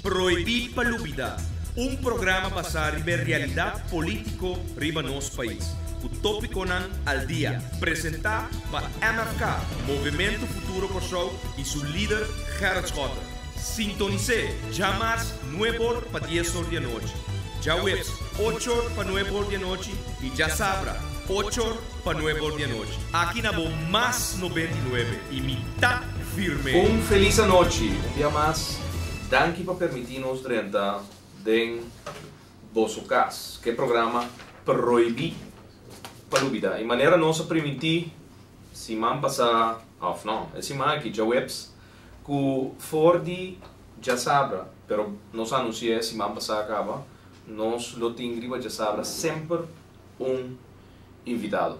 Proibir Palubida, um programa basado na realidade política riba nosso país. O tópico nan al dia, apresentar para MFK, Movimento Futuro Kosovo e seu líder Gerard Schotten. Sintonize, jamais 9 para 10 horas da noite. Já webs 8 para 9 horas da noite e já sabra 8 para 9 horas da noite. Aqui na Bo mais 99 e mitad firme. Feliz noite, dia mais. Danke por permitir-nos entrar em vosso caso, que é programa Proibir Palubida. E maneira nossa permitir, se man passar, não, é se man aqui já webs, que for de já sabra, pero nós anunciamos se man passar acaba, nós lo tingriba já sabra sempre invitado.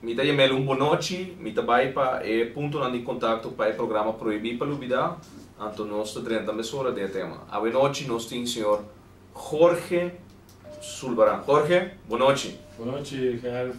Mita e-mail boa noite, mita vai para ponto de contato para o programa Proibir Palubida. Então, nós estamos tentando mesura de tema. A boa noite, nós temos o senhor Jorge Sulbaran. Jorge, boa noite. Boa noite, Gerard.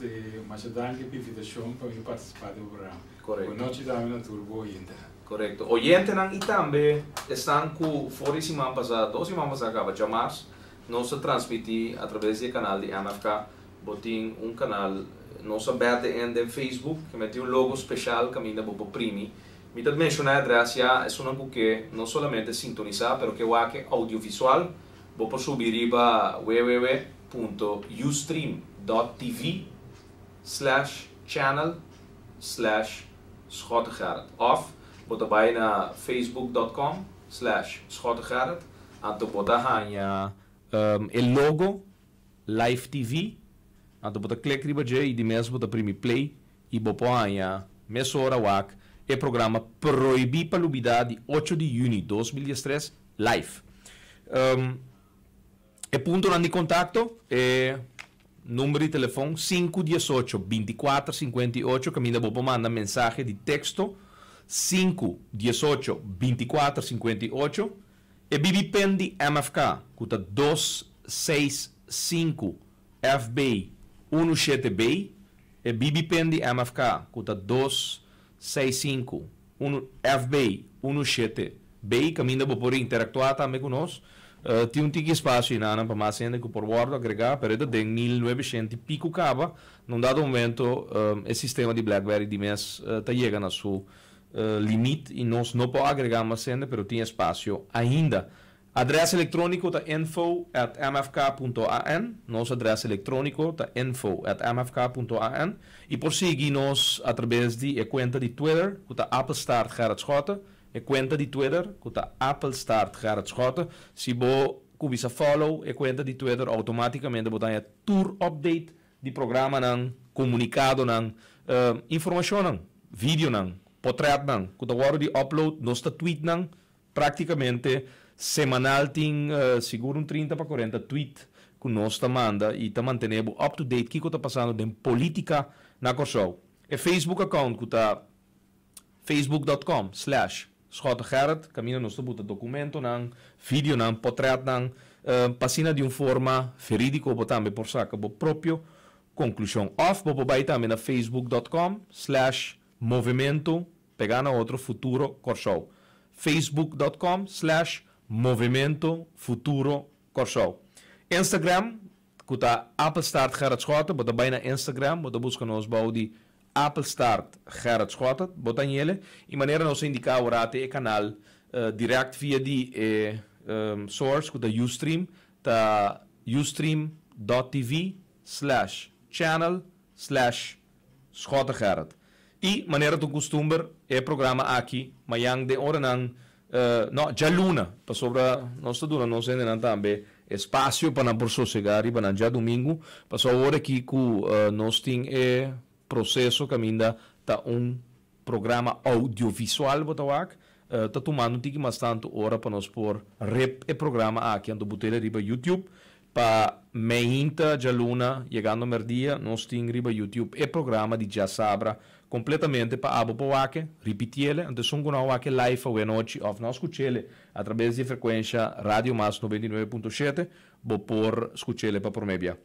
Mas danke pela invitação para eu participar do programa. Correto. Boa noite, também na turbo oyente. Correto. Oyente e também estão com fora semana passada, 2 semanas passadas, acaba de março, nós transmitimos através do canal de MFK, botem canal nosso aberto em Facebook, que mete logo especial que ainda vou primi. Me dá mencionar a adresse é uma que não somente sintonizar, mas que é audiovisual. Vou subir para www.ustream.tv/channel/Schottegaard of vou também na facebook.com/Schottegaard então vou dar o logo Live TV então vou clicar e de mesmo vou primeiro play e vou pôr a mesura wak é programa Proibir Palubida de 8 de junho de 2013 live. É ponto de contato é número de telefone 518-2458 que ainda vou mandar mensagem de texto 518-2458 e BBPEN de MFK que está 265 FB 17B e BBPEN de MFK que está 265 FB 17B que ainda vou poder interactuar também conosco. Tem um tique espaço para mais gente que por word agregar, pero de 1900 e pico caba, num dado momento o sistema de BlackBerry de mês está chegando a seu limite e nós não podemos agregar mais gente, pero tem espaço ainda. Adresse eletrônico está info@mfk.an, nosso adresse eletrônico está info@mfk.an e por seguir-nos através de conta de Twitter, que está Apple Start Gerard Schotten, e conta de Twitter, que está Apple Start Gerard Schotten. Se você começar a follow a conta de Twitter, automaticamente você tem tour update de programa, comunicado, informação, vídeo, portrait, que está hora de upload, nosso tweet, praticamente semanal tem seguro 30 para 40 tweets que nós manda e mantenemos up to date o que está passando em política na Kosovo. E Facebook account que está facebook.com/Schottegaard, caminho nós bota documento, vídeo, portrait, página de uma forma verídica, também por saca, próprio conclusão. Of, vai também na facebook.com/movimento, pegando outro futuro Kosovo. facebook.com/Movimento Futuro Kosovo. Instagram, que está Apple Start Gerard Schotten, bota bem na Instagram, bota busca nos de Apple Start Gerard Schotten, bota nele, e maneira nós indicar o canal direct via de source, que está Ustream, está ustream.tv/channel/Schottegaard. E maneira do costume é programa aqui, mas de hora já luna, para sobre nós dura nós ainda também espaço para por sossegar e para já domingo, para só hora que nós tem processo que ainda tá programa audiovisual botawak tá tomando bastante hora para nós por programa aqui ando botela riba YouTube para meinta já luna chegando merdia nós tem riba YouTube programa de já sabra completamente para abo para repetir ele, então são com live a noite of nós escutar através de frequência rádio mais 99.7 vou por escutar para por meia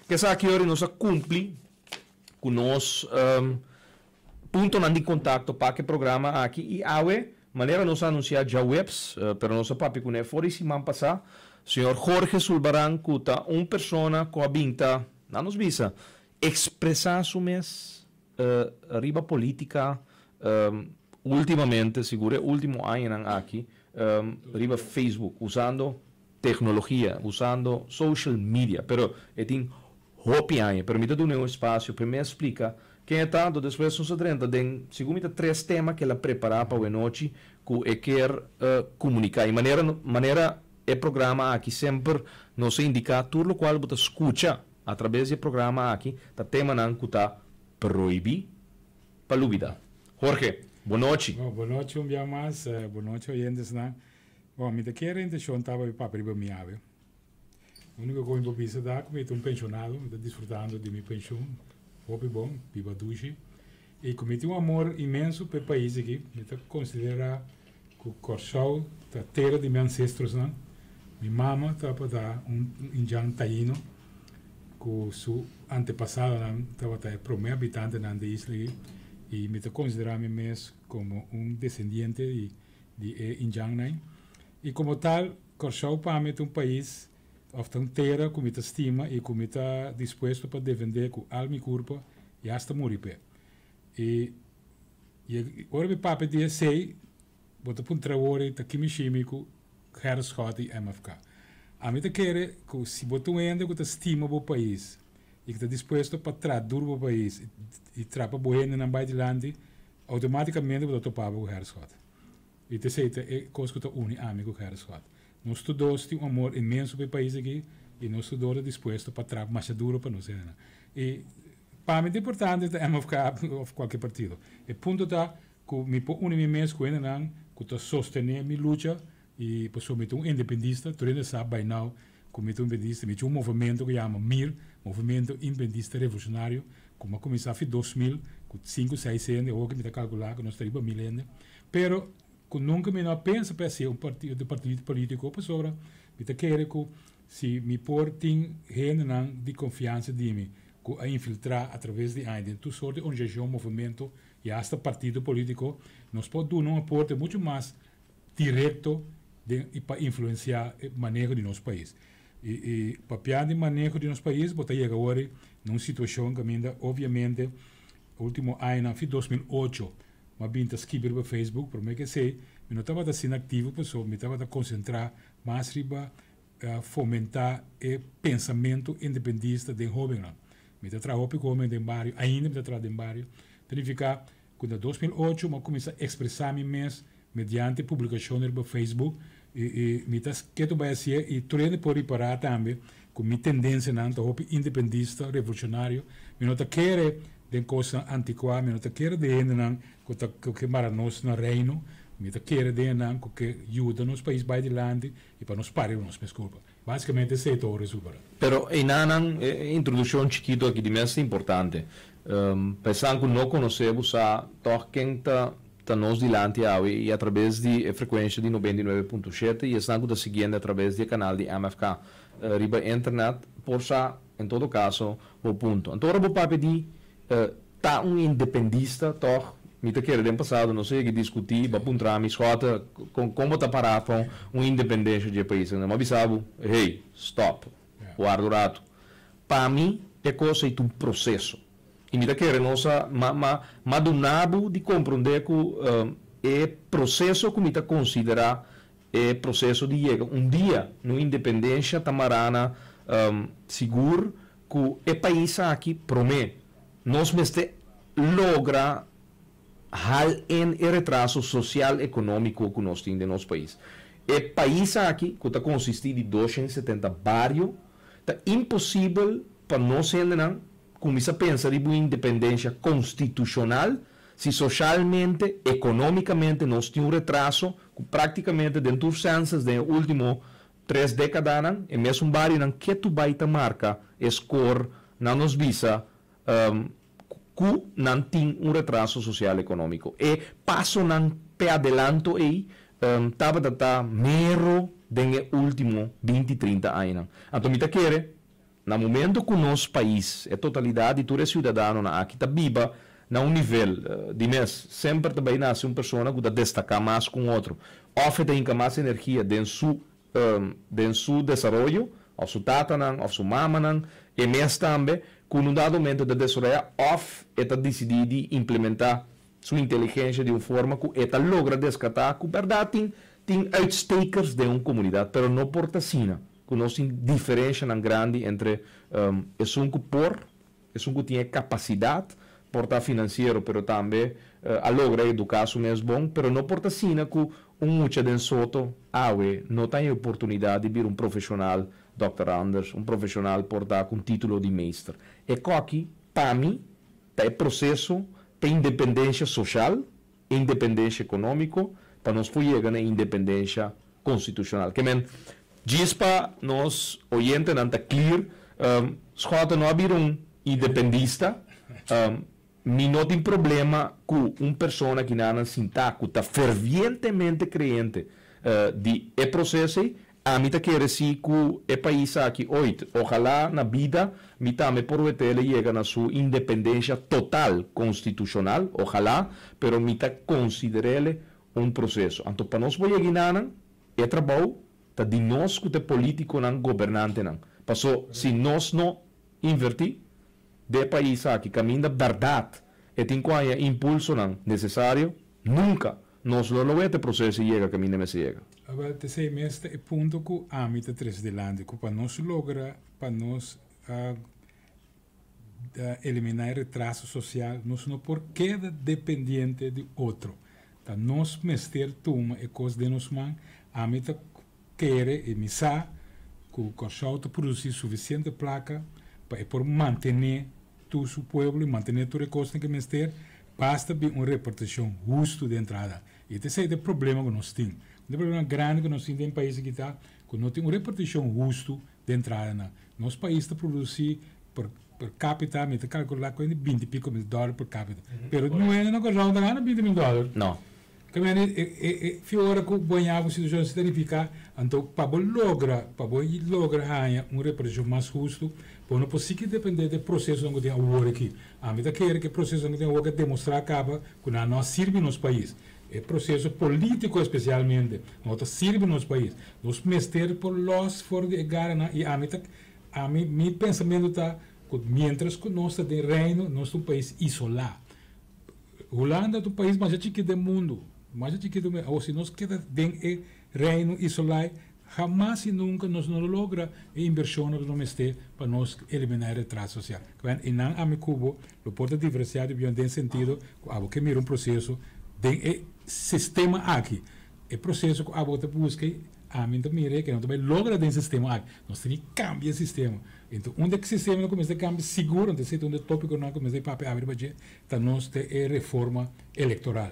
que essa aqui hora nós cumpre com nós ponto de contato para que programa aqui e awe maneira nós anunciar já webs, pero nosso papi com é fora esse man passar, senhor Jorge Sulbaran, cuta persona com a binta, não nos visa, expressar su mes riba política, ultimamente, seguro, último ano aqui, riba Facebook, usando tecnologia, usando social media, pero tem hopi anos, permite dar um espaço, primeiro explica quem é tanto, depois nos 30, tem, segundo 3 temas que ela prepara para a noite, que quer comunicar, e maneira é programa aqui sempre nos indica tudo o qual você escuta através do programa aqui, tá tema não que tá proibir para dúvida. Jorge, boa noite. Boa noite, um dia mais. Boa noite, oyentes. Bom, me quero intenção estava para abrir minha ave. A única coisa que eu fiz é que eu pensionado, estou desfrutando de minha pensão. Hope bom, viva duche. E cometi amor imenso para o país aqui. Eu considero que o Corsol, a terra de meus ancestros, não? Minha mama estava indiano taíno, que seu antepassado estava o primeiro habitante da isla e me considero mesmo como descendente de indiano. E como tal, Corsol para mim é país uma terra que me estima e que me está disposto para defender com alma e corpo e hasta morrer. E agora me papo dia 6, vou para um trabalho de químico Harris Scott e MFK. A mim quer que se você ainda que estima o país e que está disposto para traduzir o país e trapa boendo na baía de lande, automaticamente você topar o Harris Scott. E te sei é coisa que une amigo Harris Scott. Nós todos temos amor imenso para o país aqui e nós todos disposto para trabalhar mais duro para nós. E para mim é importante a MFK ou qualquer partido. O ponto está que me une imenso com ele que está sostener minha luta e pessoa me independista, tu ainda sabe by now que me independista, me um movimento que chama MIR, Movimento Independista Revolucionário, como começou em 2000, com 5, 6 anos, ou que me está calculando que nós estamos milênio, pero que nunca me não pensa para ser partido político, pessoa, me quer que se me por tem gente de confiança de mim, que a infiltrar através de ainda, tu sorte de organização, movimento e hasta partido político, nós podemos dar um aporte muito mais direto para influenciar o manejo de nosso país. E para o manejo de nosso país, você chega agora numa situação que ainda, obviamente, o último ano, em 2008, uma binta escrever no Facebook, por mim que sei, eu não estava sendo ativo, pessoal, eu estava a concentrar mais riba, fomentar o pensamento independentista de jovem. Eu estava trabalhando com homem de barrio, ainda me trabalhando em barrio. Significa que em 2008, eu comecei a expressar-me mesmo mediante publicações no Facebook, e me está que tu vai ser e tu ainda pode reparar também com minha tendência não estou independentista revolucionário me não quer de coisa antiquada me não quer de ainda não que para nós no reino me quer de não que ajuda nos países by de lande e para nos parar nos desculpa basicamente esse é o resumo. Pero em uma introdução chiquito aqui de mais importante pensando que não conhecemos a quem está nos dilante e através de frequência de 99.7 e estão da seguindo através do canal de MFK riba internet por sa em todo caso o ponto então o papo de tá independista toch me te quer do passado não sei que discutir para puntar me escuta como tá parar com independência de país não me avisava hey stop guarda o rato para mim é coisa é um processo e me quer nossa madunabo de compreender que é processo que me está considerar é processo de chegar dia no independência tamarana seguro que o país aqui promete nós mestre logra hal em retraso social econômico que nós temos no nosso país o país aqui que está consistindo de 270 bairros está impossível para nós ainda começa a pensar em uma independência constitucional se socialmente, economicamente nós temos um retraso praticamente dentro dos censos dos últimos 3 décadas e mesmo barrio que tu vai marca score não nos visa que não tem retraso social econômico e passo não pe adelanto aí estava mero nos últimos 20, 30 anos então me quer no momento que o nosso país, a totalidade de todos os cidadãos aqui está viva, na um nível de mês, sempre também nasce uma pessoa que destaca mais com outro. Oferta mais energia dentro do seu desenvolvimento, ao seu tatanan, ao seu mamanan, e mês também, com um dado momento de desenvolver, está decidido implementar sua inteligência de uma forma que ela logra descartar que, verdade, tem uitstekers de uma comunidade, mas não porta sina, que não tem diferença grande entre um que tem capacidade, porta financeiro, mas também logra educar o mesmo bom, mas não porta sina que mucha de soto não tem oportunidade de vir um profissional, Dr. Anders, um profissional portar com título de mestre. E aqui, para mim, é processo de independência social, independência econômica, para nós chegar na independência constitucional. Que diz para nós, oyentes, não está clear, Schota não haver independista, não tem problema com uma pessoa que não está fervientemente crente de processo, a mim quer dizer que o país aqui hoje, ojalá na vida, me também por o ele chega na sua independência total constitucional, ojalá, pero me considere um processo. Então, para nós voy a guinar, é trabalho de nós que é político não governante não. Passou, se nós não invertir, de país aqui caminho da verdade, e tem qual impulso não necessário, nunca nós não é processo chega caminho me chega. Agora, esse mesmo é ponto que a mim está três de lado, que para nós logra, para nós eliminar o retraso social, nós não por queda dependente de outro. Tá, nós mestre toma e coisa de nós man, a mim está querer e missa que o conjunto produzir suficiente placa para por manter todo o povo e manter todo o recurso que mestre, basta ter uma repartição justa de entrada. E esse é o problema que nós temos. O problema grande que nós temos em países que está, que não tem uma repartição justa de entrada. Nosso país está produzindo por capita, me está calculando com 20 e pico mil dólares por capita. Mas não é uma coisa que ganha 20 mil dólares. Não. Fiora que banhar a situação significa, então, para lograr ganhar uma repartição mais justa, para não possível depender do processo que tem agora aqui. A mim quer que o processo que tem agora demonstrar acaba que não serve no nosso país. É processo político especialmente, não serve no nosso país. Nós mestre por los for de garana e a mim meu pensamento está que mientras que nós temos reino, nós somos um país isolado. Holanda é o país mais chique do mundo, ou se nós queremos bem reino isolado, jamais e nunca nós não logra a inversão no mestre para nós eliminar o retraso social. E não a Cuba, o porta diferenciado em sentido que mira um processo de sistema aqui. O processo que a volta busca, a mim também que não também logra dentro do sistema aqui. Nós temos que cambiar o sistema. Então, onde é que o sistema não começa a cambiar seguro, onde é tópico não começa a papel abrir para nós ter reforma eleitoral.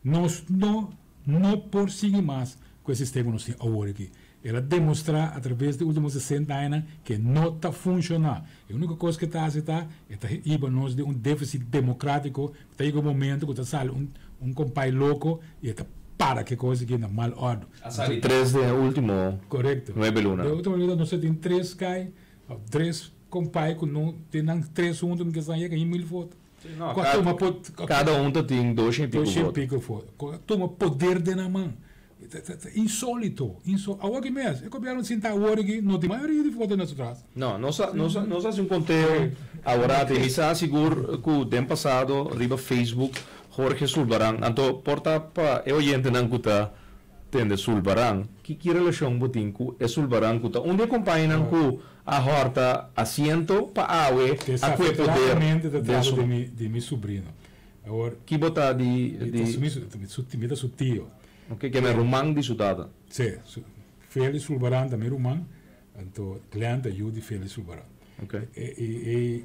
Nós não por seguir mais com o sistema que nós temos agora aqui. Ela demonstrar através dos últimos 60 anos que não está funcionando. A única coisa que está a acertar é que nós de um déficit democrático, está em um momento que está saindo um companheiro louco e está para que coisa que é mal ordem. Então, 3 de último. Correto. 9 lunas. De última luna nós temos 3 cai, 3 companheiros que não tem 3 juntos que saem em 1000 votos. Cada um tem 2 e pico votos. Toma poder de na mão. Insólito. Agora mesmo, é que o governo sentar agora aqui, não tem maioria de votos nessa trás. Não, nós fazemos um conteo agora, tem missa seguro que o tempo passado, riba Facebook, Jorge Sulbarang, então porta para eu oyente não cuta tende Sulbarang, que relação botin com é Sulbarang cuta, onde acompanha com a horta assento para awe a que poder de meu sobrinho. Agora que botar de su tio. Ok, que é rumang de sudada. Sim, Félix Sulbarang também rumang, então cliente ajuda Félix Sulbarang. Okay. E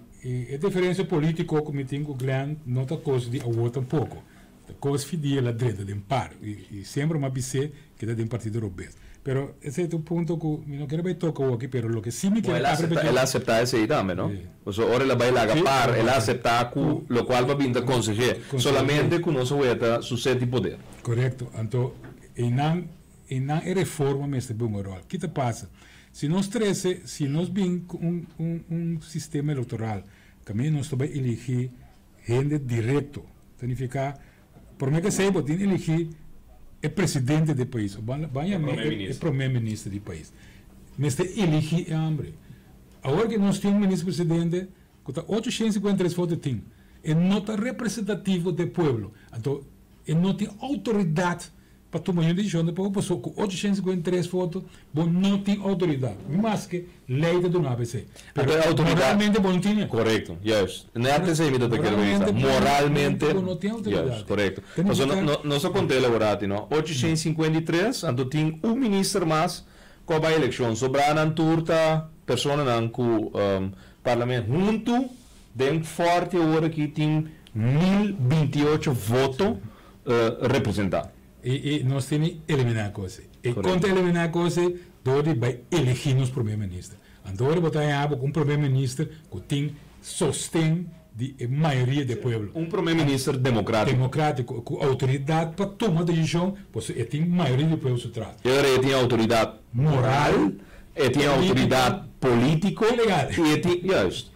a diferença política que me tem com o Glenn não está coisa de avô tampouco. A coisa fidia a direita de par. E sempre uma BC que está do Partido Europeu. Pero esse é o ponto que não quero tocar aqui, pero o que sim me quer ela aceitar esse também, não? Ou seja, ora ela vai lá par, ela aceitar o qual vai vir a conseguir. Solamente com nosso eta sucede poder. Correto. Então, e não é reforma mesmo bom rol. O que te passa? Se nós vimos um sistema eleitoral, também nós também elegir gente direto. Significa, por mim que sei, pode eleger o presidente do país, o primeiro-ministro do país. Mas eleger hambre. Agora que nós temos um ministro-presidente, que está 853 votos, e não está representativo do povo. Então, ele não tem autoridade para tomar uma decisão do povo, porque com 853 votos, não tem autoridade. Mas que lei do ABC. Moralmente, não tinha. Correto, yes. Não é até se imita daquele moralmente, não tem autoridade. Yes, correto. Mas não só contei agora, não? 853, então tem um ministro mais com a eleição. Sobrando a turta, pessoa não com parlamento junto, tem forte hora que tem 1028 votos representados. E nós temos que eliminar a coisa. E quando eliminar a coisa, nós vamos eleger nos primeiro-ministro. Então, nós vamos com um primeiro-ministro que tem sostém de maioria do povo. Um primeiro-ministro democrático. Democrático, com autoridade para tomar decisão, porque ele tem maioria do povo se trata. Ele tem autoridade moral, ele tem autoridade política e legal. E ele tem, yes.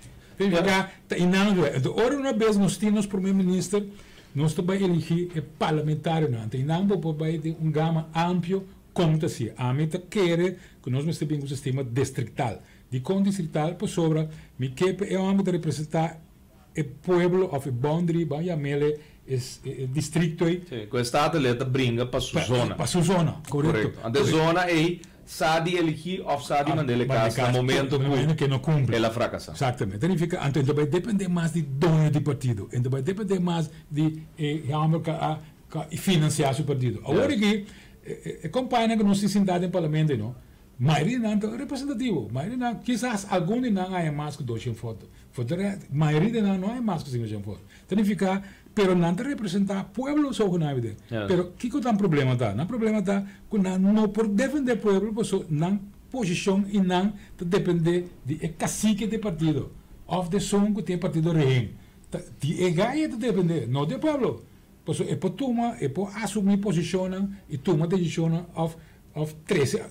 Ora, uma vez nós temos primeiro-ministro, nós também elegemos parlamentário, e não vai ter um gama amplo como assim. A meta quer que nós temos um sistema distrital. De com distrital, por sobre, me quer é o âmbito de representar o povo, ou o boundary, vai chamar o distrito aí. Sim, com esta atleta brinca para sua zona. Para sua zona, correto. A zona é Sadi elegir ou Sadi mandele casa no momento que não cumpre. Ela fracassa. Exatamente. Então vai depender mais de dono de partido. Então vai depender mais de financiar o partido. Agora que a campanha que não se sentado em parlamento, não? Maioria não é representativo. Quizás algum de não é mais que 200 votos. Maioria de não é mais que 500 votos. Significa pero não representa pueblo só com a vida. Pero que é o problema tá? O problema tá que não por defender pueblo, porque não posição e não depender de cacique de partido, ou de som que tem partido rei. De ganha de depender, não do pueblo. Porque é por tomar, é por assumir posição e tomar decisão of 13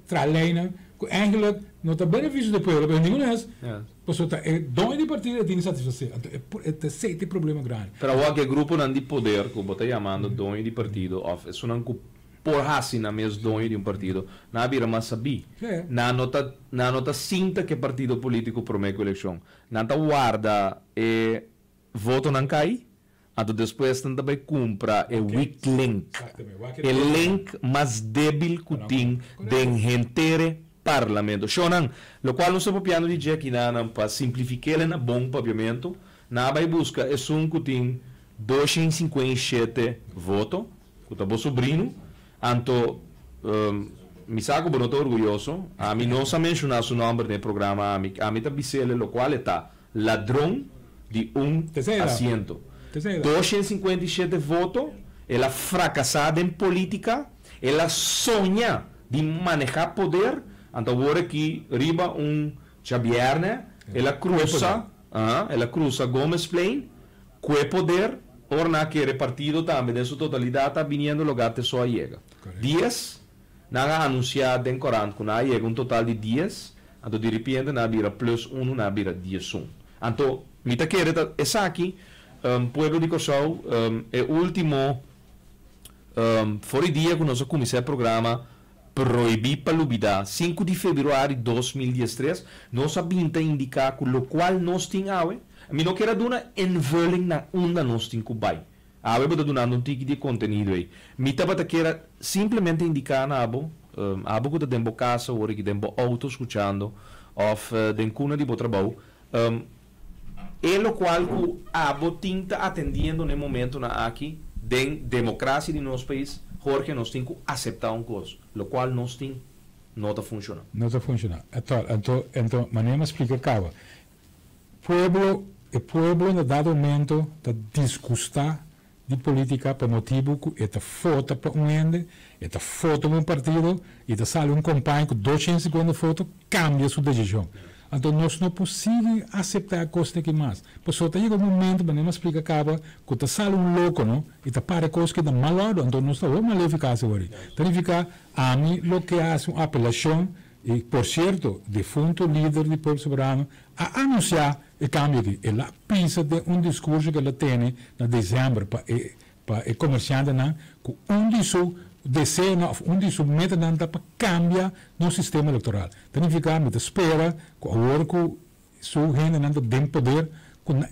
tralheiren, que eigenlijk não está benefício do povo, mas ninguém é. Porque dono de partido tem que satisfazer. É esse problema grande. Pero o grupo não de poder, como está chamando dono de partido, of isso não por assim na mesma dono de partido, não vira mais saber. Não está sinta que partido político promete a eleição. Não está guarda e voto não cai. Então depois também compra o weak link. O link mais débil que tem de gente parlamento. Shonan, lo qual não se pode dizer que não para simplificar o bom paviamento, não vai buscar é um que tem 257 votos, que está bom sobrinho, então me saco bem orgulhoso, a mim não se mencionar o nome do programa, a mim está dizendo lo qual está ladrão de assento. 257 votos, ela fracassada em política, ela sonha de manejar poder, então agora aqui riba Xavier, ela cruza Gomes Plain, que poder, ora não quer partido também, em sua totalidade está vindo lugar que só chega. 10, não é anunciado em Corante, que não chega total de 10, então de repente não vira plus 1, não vira 10 1. Então, me está querendo, essa aqui, pueblo de Corsau, é o último fora dia que nós começamos o programa proibir palubidade 5 de fevereiro de 2013 nós sabemos indicar que o qual nós temos a mim não quero dar uma envolving na onda nós temos que vai a web está dando um tipo de conteúdo aí me estava quero simplesmente indicar na abo que está dentro casa ou que dentro auto escutando ou dentro de trabalho é o qual o abo tinta atendendo no momento na aqui de democracia de nosso país porque nós temos que aceitar uma coisa o qual nós temos não está funcionando. Não está funcionando. Então, maneira explica acaba. O povo no dado momento está disgustar de política por motivo que está foto para um ende, está foto para um partido e está sale companheiro com 250 votos cambia sua decisão. Então, nós não podemos aceitar a coisa que mais. Por isso, chega um momento, mas não explica acaba, que está sale louco, não? E está para coisa que está malado, então nós estamos mal eficaz agora. Então, fica a mim, o que hace uma apelação, e, por certo, defunto líder do povo soberano, a anunciar e cambia aqui. Ela pensa de discurso que ela tem na dezembro para o comerciante, com de seu desejo, de seu meta para cambiar no sistema eleitoral. Significa que espera que agora que sua gente tem poder,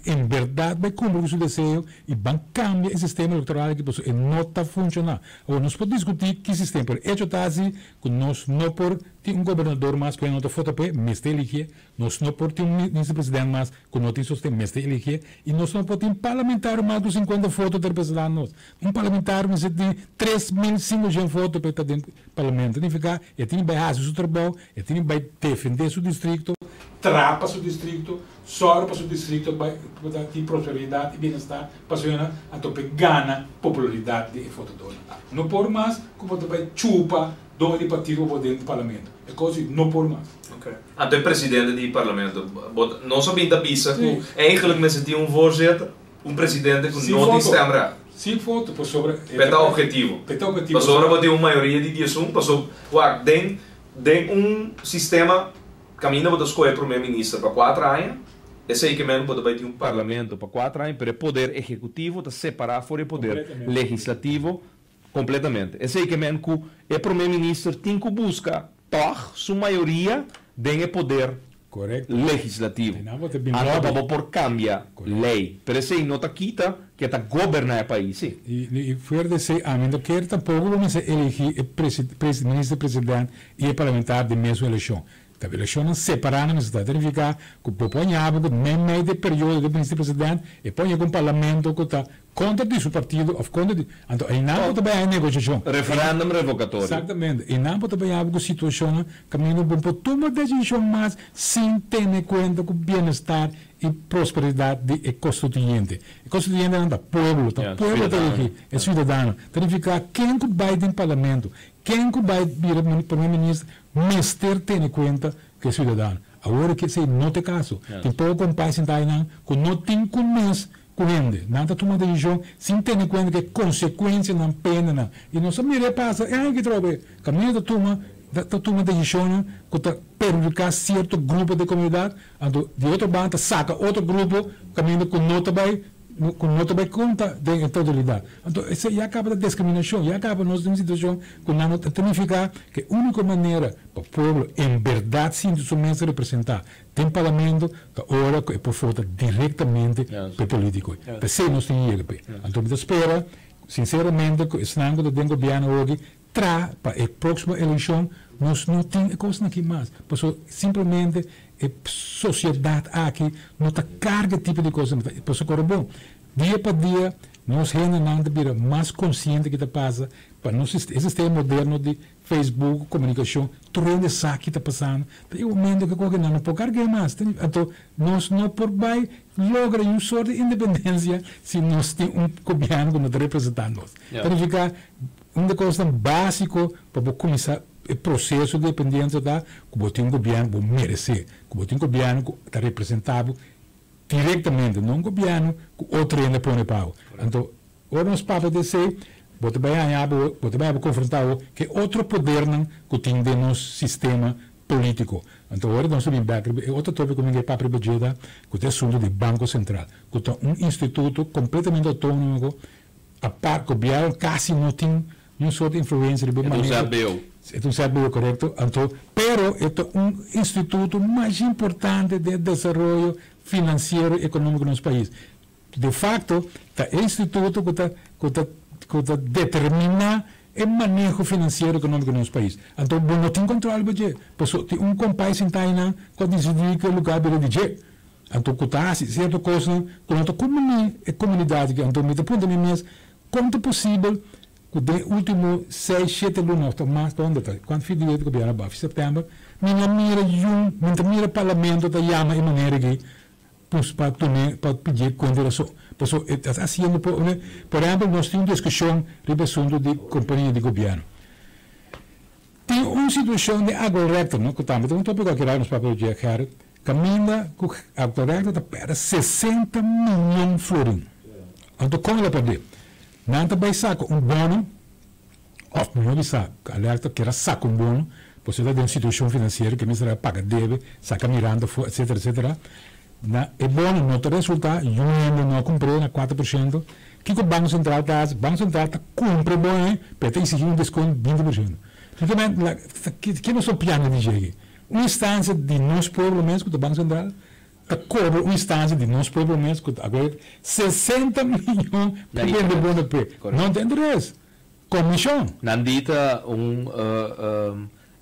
em verdade vai cumprir o seu desejo e vai cambiar o sistema eleitoral que não está funcionando. Agora, nós podemos discutir que sistema, por hecho está assim, que nós não podemos ter governador mais que não está foto para mas elegir, nós não podemos ter ministro-presidente mais que não tem sistema, mas elegir, e nós não podemos ter parlamentar mais de 50 fotos de representar nós. Parlamentar, mas tem 3.500 fotos para estar dentro do parlamento. Significa, ele tem que fazer o seu trabalho, ele tem que defender seu distrito, trapa seu distrito, só para seu distrito para ter prosperidade e bem-estar para a ganhar popularidade de votador. Não por mais, como vai chupa do partido dentro do parlamento. É coisa não por mais. Okay. Então, o presidente do parlamento, não só bem da bisa, eigenlijk met z'n team voorzitter, presidente que não tem stemra. Sim, foto, por sobre. Peta objetivo. Por sobre tem uma maioria de dias por sobre, tem sistema caminha para escolher primeiro-ministro para 4 anos. Esse aí que mesmo pode ter parlamento para 4 anos, para o poder executivo está separado fora do poder legislativo completamente. Esse aí que mesmo que o primeiro-ministro tem que buscar sua maioria tem o poder legislativo. Então, por cambiar lei. Pero esse aí não está quita que está governar o país. E foi dizer, não quer tampouco vamos eleger o ministro-presidente e o parlamentar de mesma eleição. A eleição separada não está. Significa que põe a água no meio do período do ministro-presidente e põe um parlamento que está contra de seu partido ou contra de. Então, aí não pode haver negociação. Referendum revocatório. Exatamente. E não pode haver uma situação caminho para tomar decisão mais sem ter em conta o bem-estar e prosperidade do constituinte. O constituinte não é o povo está aqui, é cidadão. Significa quem que vai dentro do parlamento, quem que vai vir o primeiro-ministro, mas ter em conta que é cidadão. Agora que se não tem caso, tem pouco um país em Tainan que não tem começo correndo, não está tomando decisão sem ter em conta que consequência não pena. E não se mira passa, é aí que troca, caminho da turma, toma decisão que está perjudicar certo grupo de comunidade, de outro banda saca outro grupo, caminho que não vai conta da totalidade. Então, isso já acaba da discriminação, já acaba nós uma situação que não significa que a única maneira para o povo, em verdade, sim, se representar, tem parlamento, que ora é por falta diretamente para o político. Para ser nós temos que então, eu espero, sinceramente, que o Senado do governo hoje, para a próxima eleição, nós não temos coisa aqui mais. Porque simplesmente a sociedade aqui não está carga tipo de coisa. Porque agora, bom, dia para dia, nós ainda vira mais consciente que está passa para nosso sistema moderno de Facebook, comunicação, tudo isso que está passando. Tem um momento que qualquer não pode carregar mais. Então, nós não podemos lograr uma sorte de independência se nós temos governo que não está representando nós. Significa uma coisa básica para começar o processo de dependência da que tem um governo que merece, que tem um governo que está representado diretamente, não um governo que outro ainda põe pau. Então, agora nós vamos dizer, você vai confrontar que outro poder que tem no nosso sistema político. Então, agora nós vamos ver outro tópico que é para a que é o assunto do Banco Central, que é um instituto completamente autônomo, a parte que o governo quase não tem nenhuma sorte de influência de maneira. É um CBO, correto? Então, pero é um instituto mais importante de desenvolvimento financeiro e econômico no nosso país. De facto, é um instituto que determina o manejo financeiro e econômico no nosso país. Então, não tem controle do budget. Tem um país em Tainan que decide que o lugar é budget. Então, que está certa coisa, que não está comunidade, então, me pergunta a mim mesmo, como é possível que no último 6, 7 anos, quando fui direito do governo, em setembro, minha mira parlamento da Yama e maneira que para pedir consideração. Assim, por exemplo, nós temos discussão sobre o assunto de companhia de governo. Tem uma situação de água recta, não? Que também um tópico que nos papéis de Harry, caminha com a água recta para 60 milhões de florins. Então, como ela pode? Não vai sacar um bono, ou não vai sacar, alerta que era sacar um bono, você está dentro de uma situação financeira que me será paga deve, saca mirando, etc, etc. É bom, não te resulta, eu ainda não comprei na 4%, que o Banco Central está, o Banco Central está cumpre bom, para ter exigido um desconto de 20%. Que não sou piano de jeito. Uma instância de nosso povo mesmo, do Banco Central, cobra uma instância de nosso povo mesmo, agora 60 milhões para vender bom de pé. Não tem interesse. Comissão. Não dita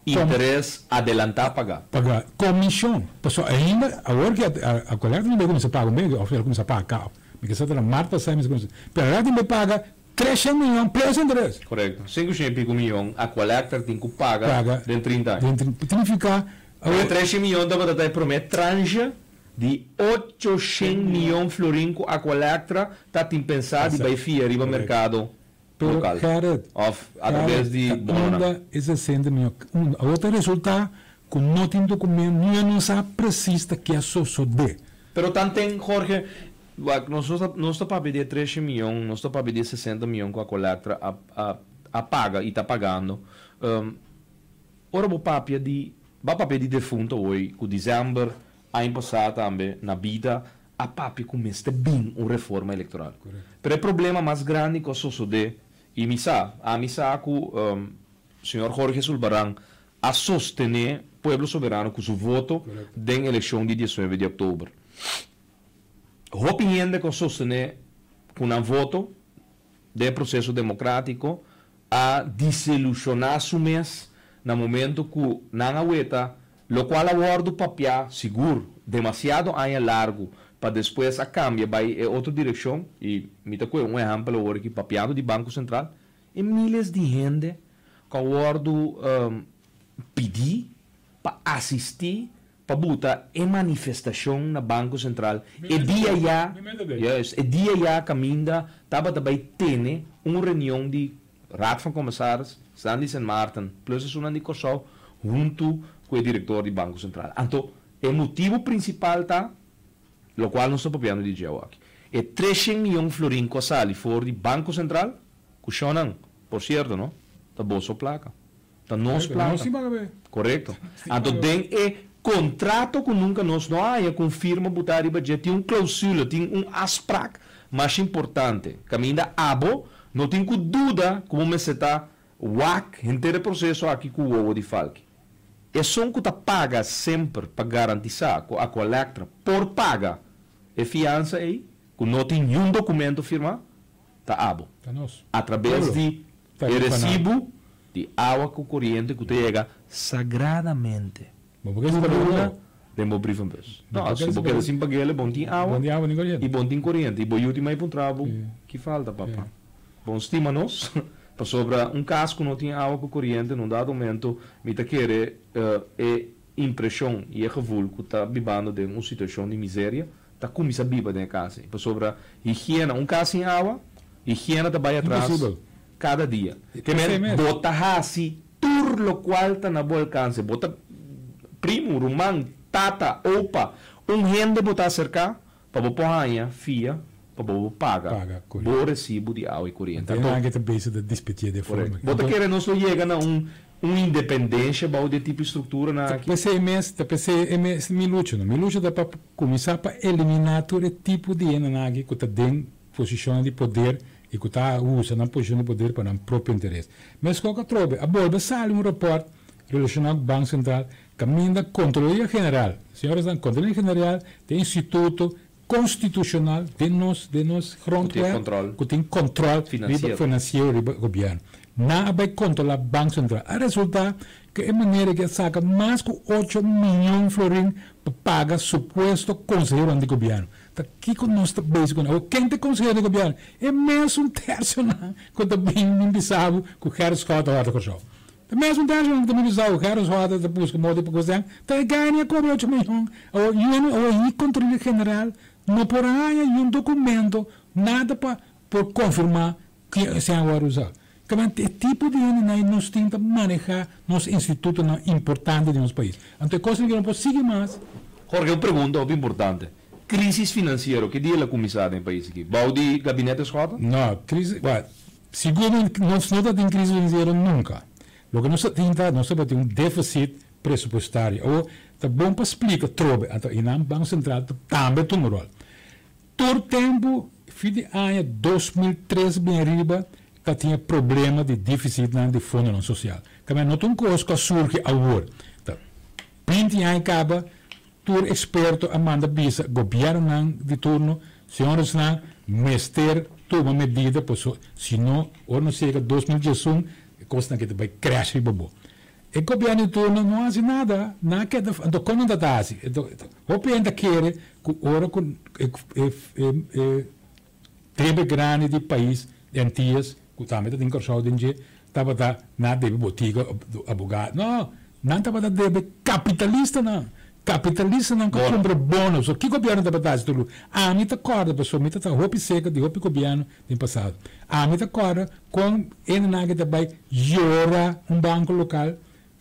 interesse adelantar pagar. Pagar. Comissão. Pessoal, ainda, agora que a coleta não vai começar a pagar o meio, ou começar a pagar carro. Porque você está na marca, sai, mas começa. Pero agora tem que pagar 300 milhões plus interesse. Correto. 500 milhões, a coleta tem que pagar dentro de 30 anos. Tem que ficar. 300 milhões da verdade promete tranche de 800 milhões florins a coleta está tem pensado e vai fiar no mercado local. Através de ainda é 60 milhões. A outra resulta que não tem documento, não sabe preciso que é só de. Pero também, Jorge, não está para pedir 300 milhões, não está para pedir 60 milhões com a coleta a paga e está pagando. Ora, o papel de defunto hoje, com dezembro, ano passado também, na vida, a papi começa bem uma reforma eleitoral. Mas o problema mais grande que sucede, e a missa que o senhor Jorge Sulbarán a sostener o povo soberano com seu voto na eleição de 19 de outubro. A opinião que sostener com um voto do processo democrático a desilusionar su mês no momento que não aguenta, lo qual aborda o papel seguro, demasiado anos largo, para depois a cambia vai em outra direção, e me tocou um exemplo agora que papiado de Banco Central, e milhares de gente que aborda pedir para assistir, para botar em manifestação no Banco Central, e dia já caminha, estava também tendo uma reunião de Raad van Commissaris, Sandy St. Maarten, plus uma de Cossau, junto com o diretor do Banco Central. Então, o motivo principal está, o qual não estou papiando de dizer aqui, é 300 milhões de florins que saem fora do Banco Central, que choram, por certo, não? Está bolsa placa. Está nossa placa. Correto. Então, tem contrato que nunca nós não há, confirma botar e budget, tem cláusula, tem aspect mais importante, que ainda abo, não tem que dúvida como se está o inteiro processo aqui com o ovo de falque. É só que paga sempre para garantizar que a coleta por paga é fiança aí, que não tem nenhum documento firmado, está abo. Através de recibo de água com corrente que chega sagradamente. Demo brief een bus. Nou, als je boeken zien pagele, bom tem água e bom tem corrente. E bom último aí para um trabo que falta, papá. Bom, estima nós, para sobre um casco não tem água com corrente, num dado momento, me tá querer é impressão e é gevoel que está vivendo de uma situação de miséria, tá começa a viver dentro da casa. Para sobre higiene, um caso sem água, higiene tá vai atrás cada dia. Que men bota assim, tudo lo qual tá na boa alcance, bota primo, rumang, tata, opa, gente botar cerca para pôr a fia, para pagar o recibo de água e corrente. Então, é que base da dispetir de forma. Bota querer não só chega na independência, para de tipo estrutura na aqui. PC me luta dá para começar para eliminar todo tipo de enanagi que está dentro posição de poder e que está usando a posição de poder para o próprio interesse. Mas qualquer trobe, a borda sai um reporte relacionado com o Banco Central, caminho da Controladoria General. Senhoras da Controladoria General, tem Instituto Constitucional de nós fronteira, que tem controle financeiro do governo. Não vai controlar o Banco Central. A resulta que é maneira que saca mais de 8 milhões de florins para pagar suposto conselheiro do governo. Aqui que nós estamos bem, quem tem conselheiro do governo é mesmo um terço, que está bem bizarro que o Harris Scott está com o mesmo terço que também bizarro, o Harris Scott está buscando modo para coisa, está ganhando cobra 8 milhões. O Controladoria General não por aí um documento, nada para confirmar que se agora usar. Que tipo de nós temos que manejar nos institutos importantes do nosso país. Então, coisa que não pode seguir mais. Jorge, uma pergunta muito importante. Crise financeira, que dia ela começou no país aqui? Vai de gabinete escola? Não, crise. Segundo, nós não temos crise financeira nunca. O que nós temos, nós temos um déficit pressupostária. Ou tá bom para explicar, trobe. Então, e não Banco Central também tem um rol. Todo tempo, fim de ano 2013, bem arriba, que tinha problema de déficit de fundo não social. Que não tem coisa que surge agora. Então, 20 anos acaba, todo experto Amanda Bisa, governo de turno, senhores não, mestre, toma medida, senão, ou não chega 2018, coisa que vai crescer e bobo. O governo de turno não faz nada, não quer, então como não está assim? O ainda quer, ora com tempo grande de país, de Antillas, que também tem corção de gente, estava da na deve botiga, abogado, não estava da deve capitalista não. Capitalista não compra bônus. O que o governo está fazendo tudo? A mim está corda, pessoal, mim está roupa seca de roupa governo do passado. A mim está corda com ele naga também llora banco local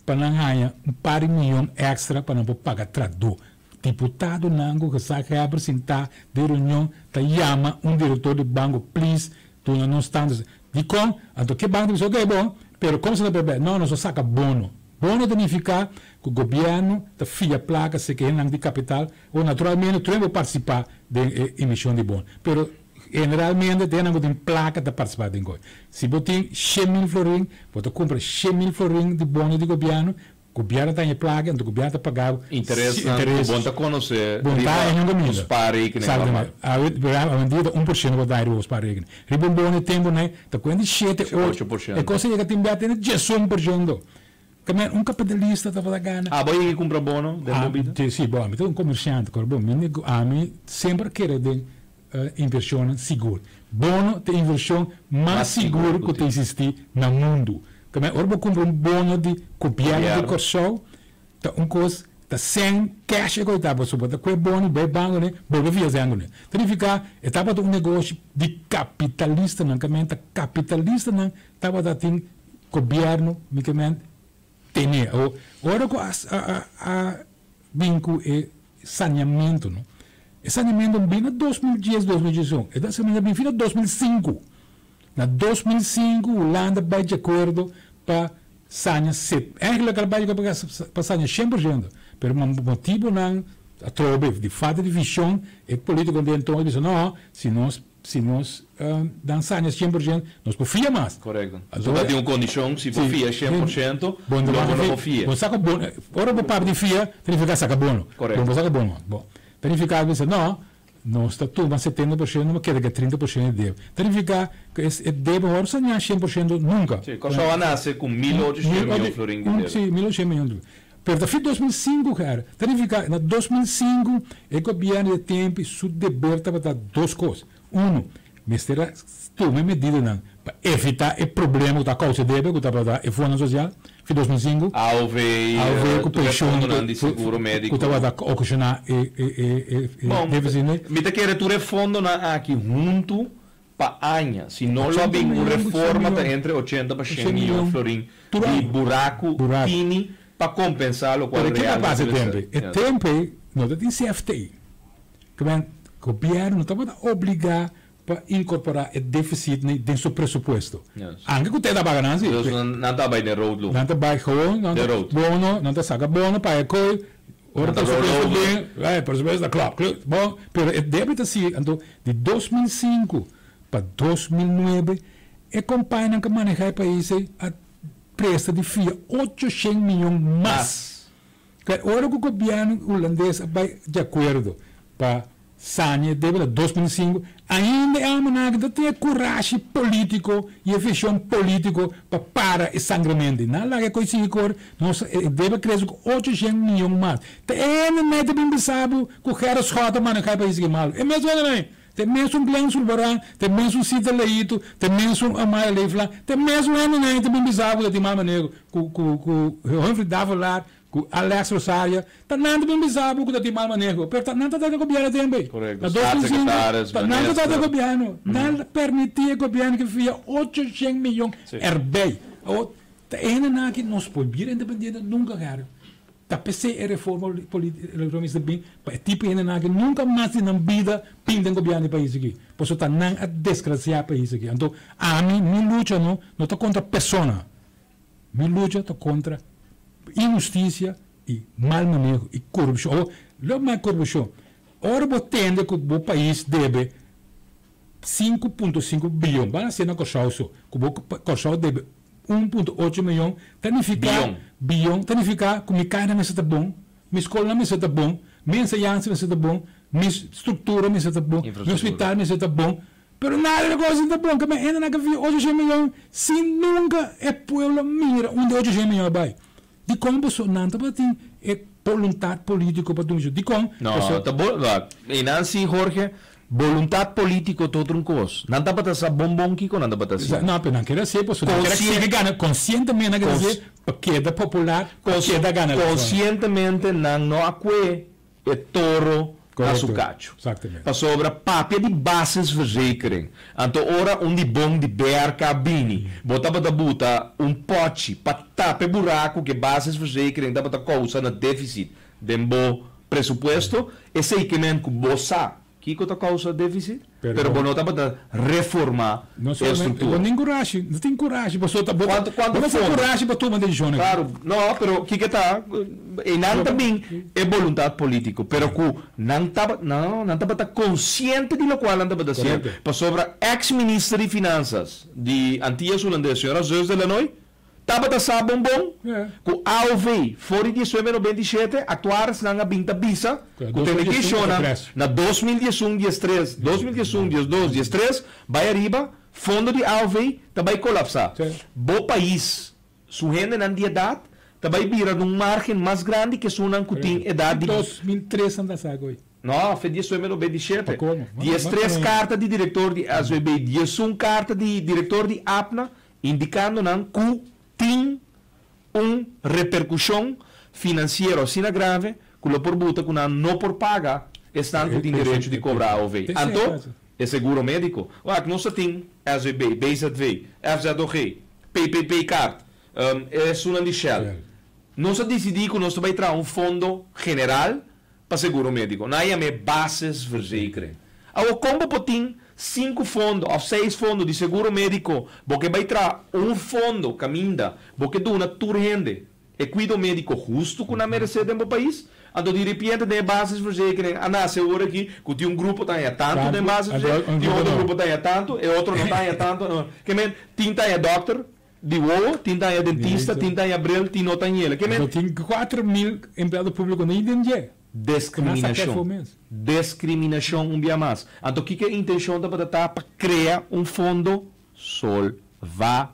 para não ganhar par de milhão extra para não pagar tradutor. Deputado nango que sabe apresentar de reunião tá chama diretor do banco, please, tu não está de com, então que banco diz ok bom, pero como se não só saca bono. Bono significa que o governo da fia placa se quer de capital ou naturalmente tu não participar da emissão de bono. Pero generalmente tem uma placa de participar de coisa. Se você tem 100.000 florins, você compra 100.000 florins de bono do governo tem a placa, então o governo está pagando interesse. Bom está conhecer. Bom está em um os pares que sabe a medida 1% vai dar os pares. Ribo bono tempo né, está com 7-8%. É coisa que tem bate 11%. Um capitalista estava da gana. Vai comprar bono? Sim, bom, então um comerciante, a mim sempre quer de inversão segura. Bono de inversão mais seguro que existe no mundo. Ora vou comprar bono de governo de corção, um coisa, sem cash que estava sobre, com bono, bem banco, né, bem viajando, né. Significa, estava de negócio de capitalista, não, capitalista, não, estava da tem governo, micamente, tem, ora com a vinco e saneamento, não. E saneamento bem na 2010, 2011, e da semana bem fim 2005. Na 2005, a Holanda vai de acordo para sanear 7%. É aquilo que vai para sanear 100%. Por um motivo, não, a trobe de falta de visão, e político de então disse, não, se nós damos sanear 100%, nós confia mais. Correto. Então, tem uma condição, se confia 100%, não confia. Ora, o papo de FIA, significa saca bono. Correto. Bom, saca bono. Bom, significa, não, nós estamos 70%, mas quer que 30% de deve. Significa que deve agora sanear 100% nunca. Sim, só nasce com 1.800 milhões florins de deve. Sim, 1.800 milhões de deve. Pero desde 2005, cara, significa que em 2005, o governo de tempo se liberta para dar duas coisas. Mestre, toma medida para evitar o problema que está causando deve, que está para dar o fundo social. Em 2005, com pensão de seguro médico. Que estava a ocasionar déficit. Me te quer tu fundo aqui junto para ANHA. Se não há uma reforma entre 80 e 100 milhões de florins de buraco tini para compensar o qual é real. O tempo não tem CFT. O governo estava obrigado para incorporar o déficit dentro do seu pressuposto. Anche que tem da bagança. Não está bem de road. Não está bem de bono, não está saca bono para a coi. Ora está bem, por supuesto da club. Bom, pero o débito assim, então de 2005 para 2009, a companhia que maneja o país a presta de FIA 800 milhões mais. Ora o governo holandês vai de acordo para sanear débito de 2005, ainda é uma que tem coragem político e visão político para parar o sangramento. Não é coisa que nós deve crescer com 800 milhões mais. Tem nem de bem sabe que o cara escota manejar o país que mal. É mesmo também. Tem mesmo um Glenn Sulbaran, tem mesmo um Cida Leito, tem mesmo um Amaya Leifla, tem mesmo um nem de bem sabe que de mal maneiro com o Humphrey Davolar, com Alex Rosaria, tá nada bem bizarro que de mal manejo, pero nada da governo também. Correto. Nada da governo, nada permitia governo que fia 800 milhões herbei. Ainda que nós podemos independente nunca cara. Tá PC reforma política bem, tipo ainda que nunca mais na vida pinta governo do país aqui. Por isso tá não a desgraciar país aqui. Então, a mim luta não tá contra pessoa. Me luta tá contra injustiça e mal manejo e corrupção. Ou, logo mais corrupção. Ora, você entende que o país deve 5,5 bilhões. Vai ser na Corsal, que o Corsal deve 1,8 milhão. Bilhão. Significa que minha carne não está bom, minha escola não está bom, minha ensinança não está bom, minha estrutura não está bom, meu hospital não está bom. Pero nada de coisa está bom, que ainda não havia 8 milhões. Se nunca é povo mira onde 8 milhões vai. De como você não está batendo é vontade política para tudo isso. De como? Não, tá bom. E Nancy, Jorge, vontade política todo um coisa. Não está batendo essa bombom que não está batendo. Não, mas não quer dizer, você não quer dizer que ganha conscientemente, não quer dizer porque é popular, porque é da gana. Conscientemente não acue é toro a sucacho. Exatamente. Para sobre papel de bases verzekering. Então, ora um de bom de bear cabine. Botava da buta pote para tapar buraco que bases verzekering dá para causa na déficit de bom presupuesto. Esse é que nem que bossa que está causa déficit. Pero bom não está para reformar a estrutura. Não tem coragem. Você está quanto coragem para tomar decisão. Claro, não, pero que está e não também é vontade política, pero que não está consciente de lo qual não está fazendo. Para sobre ex-ministro de Finanças de Antillas Holandesas, senhora Zeus de Lanoy, estava a saber bombom, que AOV, fora de 2027, atuar na Binta Bisa, que tem que chorar na 2011, 2013, 2013, vai arriba, fundo de AOV, vai colapsar. Bom país, sua renda na idade, vai virar num margem mais grande que sua que tem idade. 2003 anda agora. Não, foi 2027. 13 cartas de diretor de ASVB, 11 cartas de diretor de APNA, indicando que tem repercussão financeira assim grave que o por buta que não por paga estão com direito de cobrar a OV. Então, é seguro médico. Que não se tem SVB, BZV, FZOG, PPP Card, é Sunan de Shell. Não se decidir que nós vai trazer um fundo general para seguro médico. Não é bases verzekering. Como tem 5 fundos ou 6 fundos de seguro médico, porque vai trazer um fundo caminha, porque dá uma rende, e cuido médico justo que não merece no país, então de repente tem bases verzekering, seguro aqui que tem um grupo que tem tanto de bases verzekering, tem outro grupo que tem tanto, e outro não tem tanto, que men tem doctor, de uo, tem dentista, tem abril, tem não tem ele, que men tem 4 mil empregados públicos nem entende. Discriminação um dia mais. Então, o que é a intenção da para criar um fundo solvável?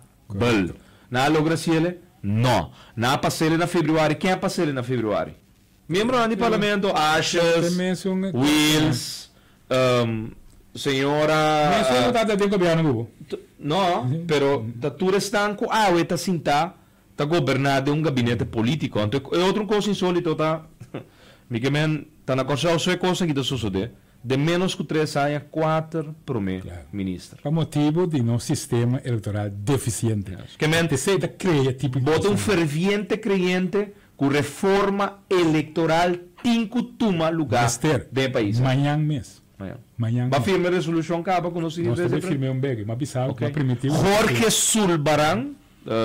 Não logra ele? Não. Não passar na fevereiro. Quem é passar na fevereiro? Membro do parlamento, Ashes, Wills, senhora... Não, pero tudo está com a está sentar, está governado um gabinete político. Então, é outra coisa insólita, tá? Miquemen, está na Corsal, só é coisa que está sucedendo. De menos que 3 anos, 4 para o ministro. Por motivo de um sistema eleitoral deficiente. Bota um ferviente creyente que reforma eleitoral tem que tomar lugar do país. Amanhã mesmo. Vai firmar a resolução que acaba com o seguinte. Nós vamos firmar bag, mas bizarro, mas primitivo. Jorge Sulbaran,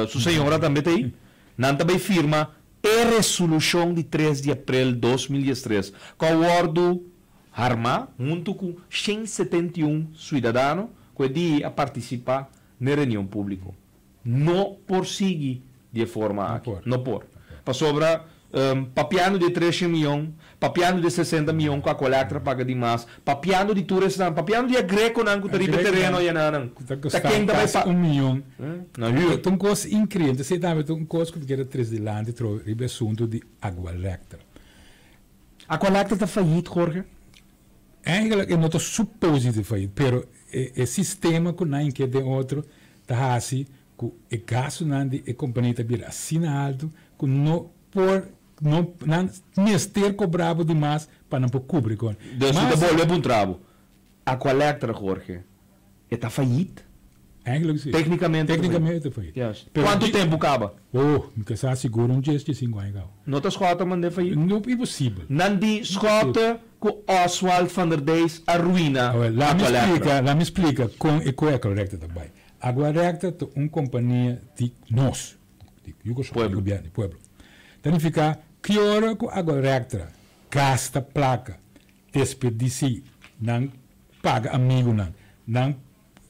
sua senhora também está aí, não também firma a resolução de 3 de abril de 2013, com o acordo armado, junto com 171 cidadãos que a participar na reunião pública. Não por seguir de forma aqui. Não por. Para sobra, papiano de 13 milhões, papiano de 60 milhões, com a coleta paga demais, papiano de turismo, papiano de greco, não, que está terreno, e não. Está quem também para 1 milhão. Então, coisa incrível. Você sabe, uma coisa que era 3 de lá, de assunto de água elétrica. A coleta está falhida, Jorge? Eigenlijk, eu não estou suposto de falhida, mas o sistema que não é de outro, está assim, que o gasto não é companhia está assinado, que não por não ter cobrado demais para não cobrir com. Deus te devolve um trabalho. A coleta, Jorge, está falhida? Tecnicamente é falhida. Yes. Quanto tempo acaba? Que se assegura 5 anos. Não está escota, mas é falhida? Não é possível. Não de escota que Oswald van der Deis arruina a coleta. Lá me explica com a coleta também. A coleta é uma companhia de nós, de Pueblo. Significa que hora com água recta, gasta placa, desperdicia, não paga amigo, não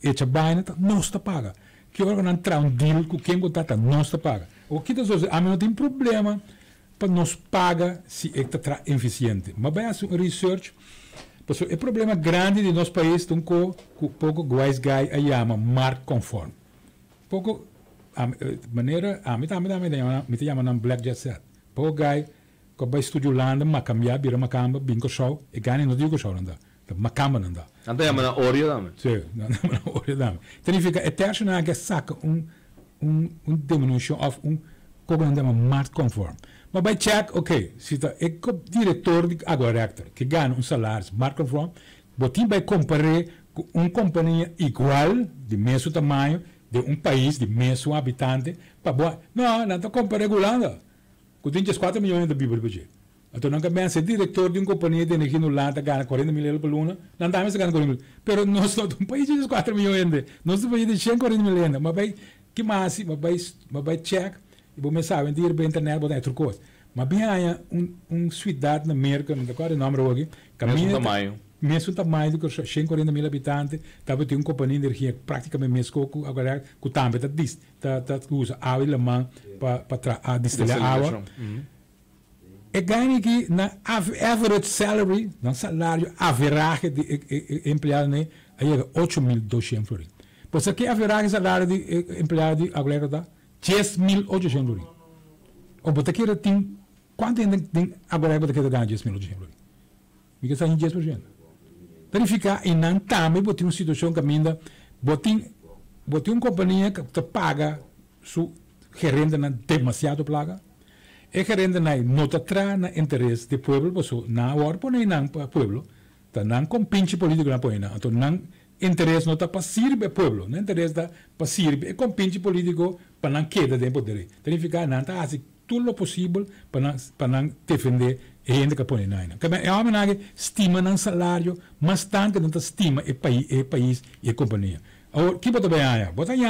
echa baina, não está paga. Que hora não traz um deal com quem está, não está paga. O que das a mim não tem problema para nos paga se é está eficiente. Mas vai fazer um research, porque o problema grande de nosso país é com pouco guys guy a chama mark conforme. Pouco maneira me chama black jet set. Pouco guy que vai estudar Holanda, mas cambiar vira macamba, bingo show, e ganha não digo show nada. Macamba nada. Então é uma oria também. Sim, não oria também. Significa eterno que saca diminuição of como chama mark conforme. Mas vai check, ok, se é o diretor de agora rector que ganha salário mark conforme, você vai comparar com uma companhia igual de mesmo tamanho de país de mesmo habitante, não está comparando com Holanda. Que tem 4 milhões de bíblia para então, não é ser diretor de uma companhia de energia no Holanda ganha 40 mil euros por ano, não dá mais ganhar 40 mil. Mas nós somos um país de 4 milhões, nós somos um país de 140 mil euros. Mas vai, que mais, vai check, e vou começar a vender pela internet, botar outra coisa. Mas bem, há cidade na América, não sei o nome aqui, mesmo tamanho do que 140 mil habitantes, estava tendo uma companhia de energia praticamente mesmo que agora que também usa água e limão para destilar água. E ganha aqui na average salary, no salário average de empregado, né, aí é 8.200 florins. Por isso que average salário de empregado de agora dá 10.800 florins. Ou você quer ter quanto tem agora você quer ganhar 10.800 florins? Porque está em 10%. Verificar e não também você tem uma situação que ainda você tem uma companhia que te paga su gerente na demasiado plaga. E que rende não está na interesse do povo, porque na hora por não para o povo, tá não com pinche político na põe não, então não interesse não está para servir o povo, não interesse está para servir e com pinche político para não queda de poder. Significa não está assim tudo o possível para não defender a gente que põe não. Que é uma maneira estima no salário, mas tanto não estima o país e a companhia. Agora que bota bem aí, bota aí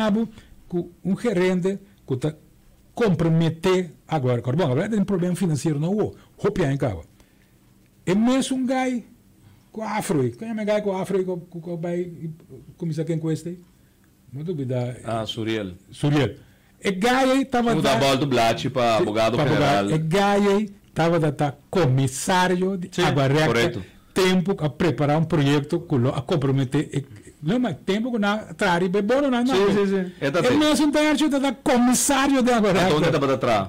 com gerente que está comprometer agora tem um problema financeiro não o roupiar em cabo é mesmo gai com afro quem é gai com afro que vai começar quem com este não duvida Suriel é gai estava da bola do Blat para abogado federal é gai estava da comissário de agora tempo a preparar um projeto a comprometer não, mas tempo que não trari bebê não. Sim. É mesmo terço da comissário de agora. Onde está para trás?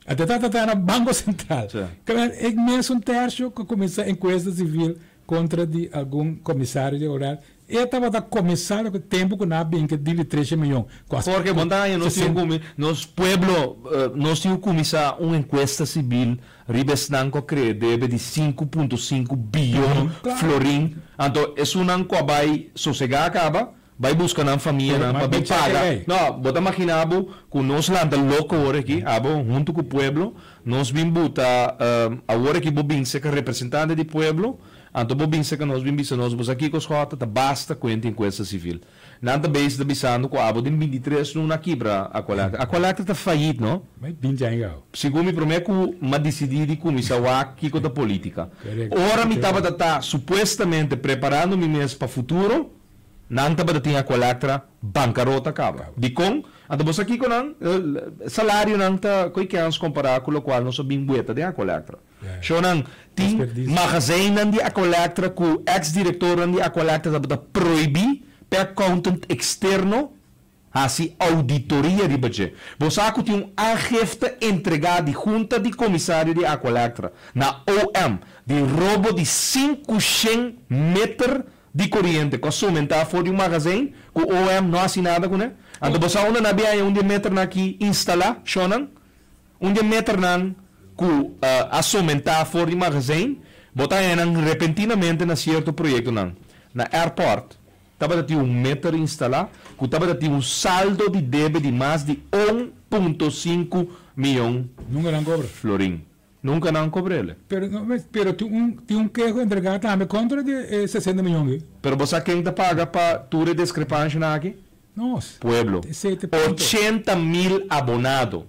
Até está no Banco Central. É mesmo terço que começa a enquesta civil contra de algum comissário de agora. E estava da comissário que tempo que não bem que dele 13 milhões. Porque montanha nós pueblo nós tínhamos começar uma enquesta civil Ribesnanco crê deve de 5.5 bilhão florim. Então é um anco vai sossegar acaba vai buscar na família para bem pagar. Não, bota imaginabo que nós lá da louco hora aqui, junto com o pueblo, nós vim botar a hora que bobin se que representante do pueblo. Então, bobin se que nós vimos aqui com os rotas, basta com a enquesta civil. Nada base da bisando com a abo de 23 não aqui para a coleta. A coleta está falhida, não? Mas bem já legal. Segundo me prometo, mas decidi de começar aqui com a política. Ora me estava supostamente preparando-me mesmo para o futuro. Não estava ter a coleta bancarrota acaba. De com, então você aqui com salário não está com que nos comparar com o qual nós bem bueta de a coleta. So não tem magazine de a coleta com ex-diretor de a coleta da proibir para accountant externo assim auditoria de budget. Você tem um agente entregado de junta de comissário de a coleta na OM de roubo de 500 metros de corrente, que aumentar fora de um magazine, que o OM não assinada com ele. Então, você não sabia onde meter aqui instalar, shonan, onde meter nan que aumentar fora de magazine, botar repentinamente na certo projeto nan, na airport, estava a ter um meter instalar, que estava a ter um saldo de débito de mais de 1.5 milhão. Nunca não cobra. Florim. Nunca não cobrei ele. Pero tem um queijo entregado também contra de 60 milhões. Pero você quem te paga para tua discrepância aqui? Nossa. Pueblo. 80 mil abonados.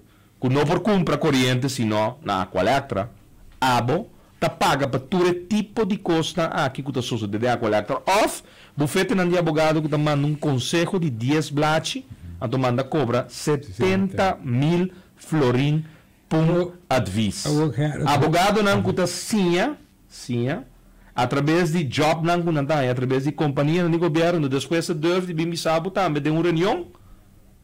que não por compra corrente, sino na Aqualectra, abo, ta paga para todo tipo de costa aqui que está sucedendo de Aqualectra. Of, bufete não de advogado que está mandando um consejo de 10 blachi, a manda cobra 70.000 florin por adviso. Advogado não que está sim, através de job não que está, através de companhia no governo, depois deve de bimisabo também de uma reunião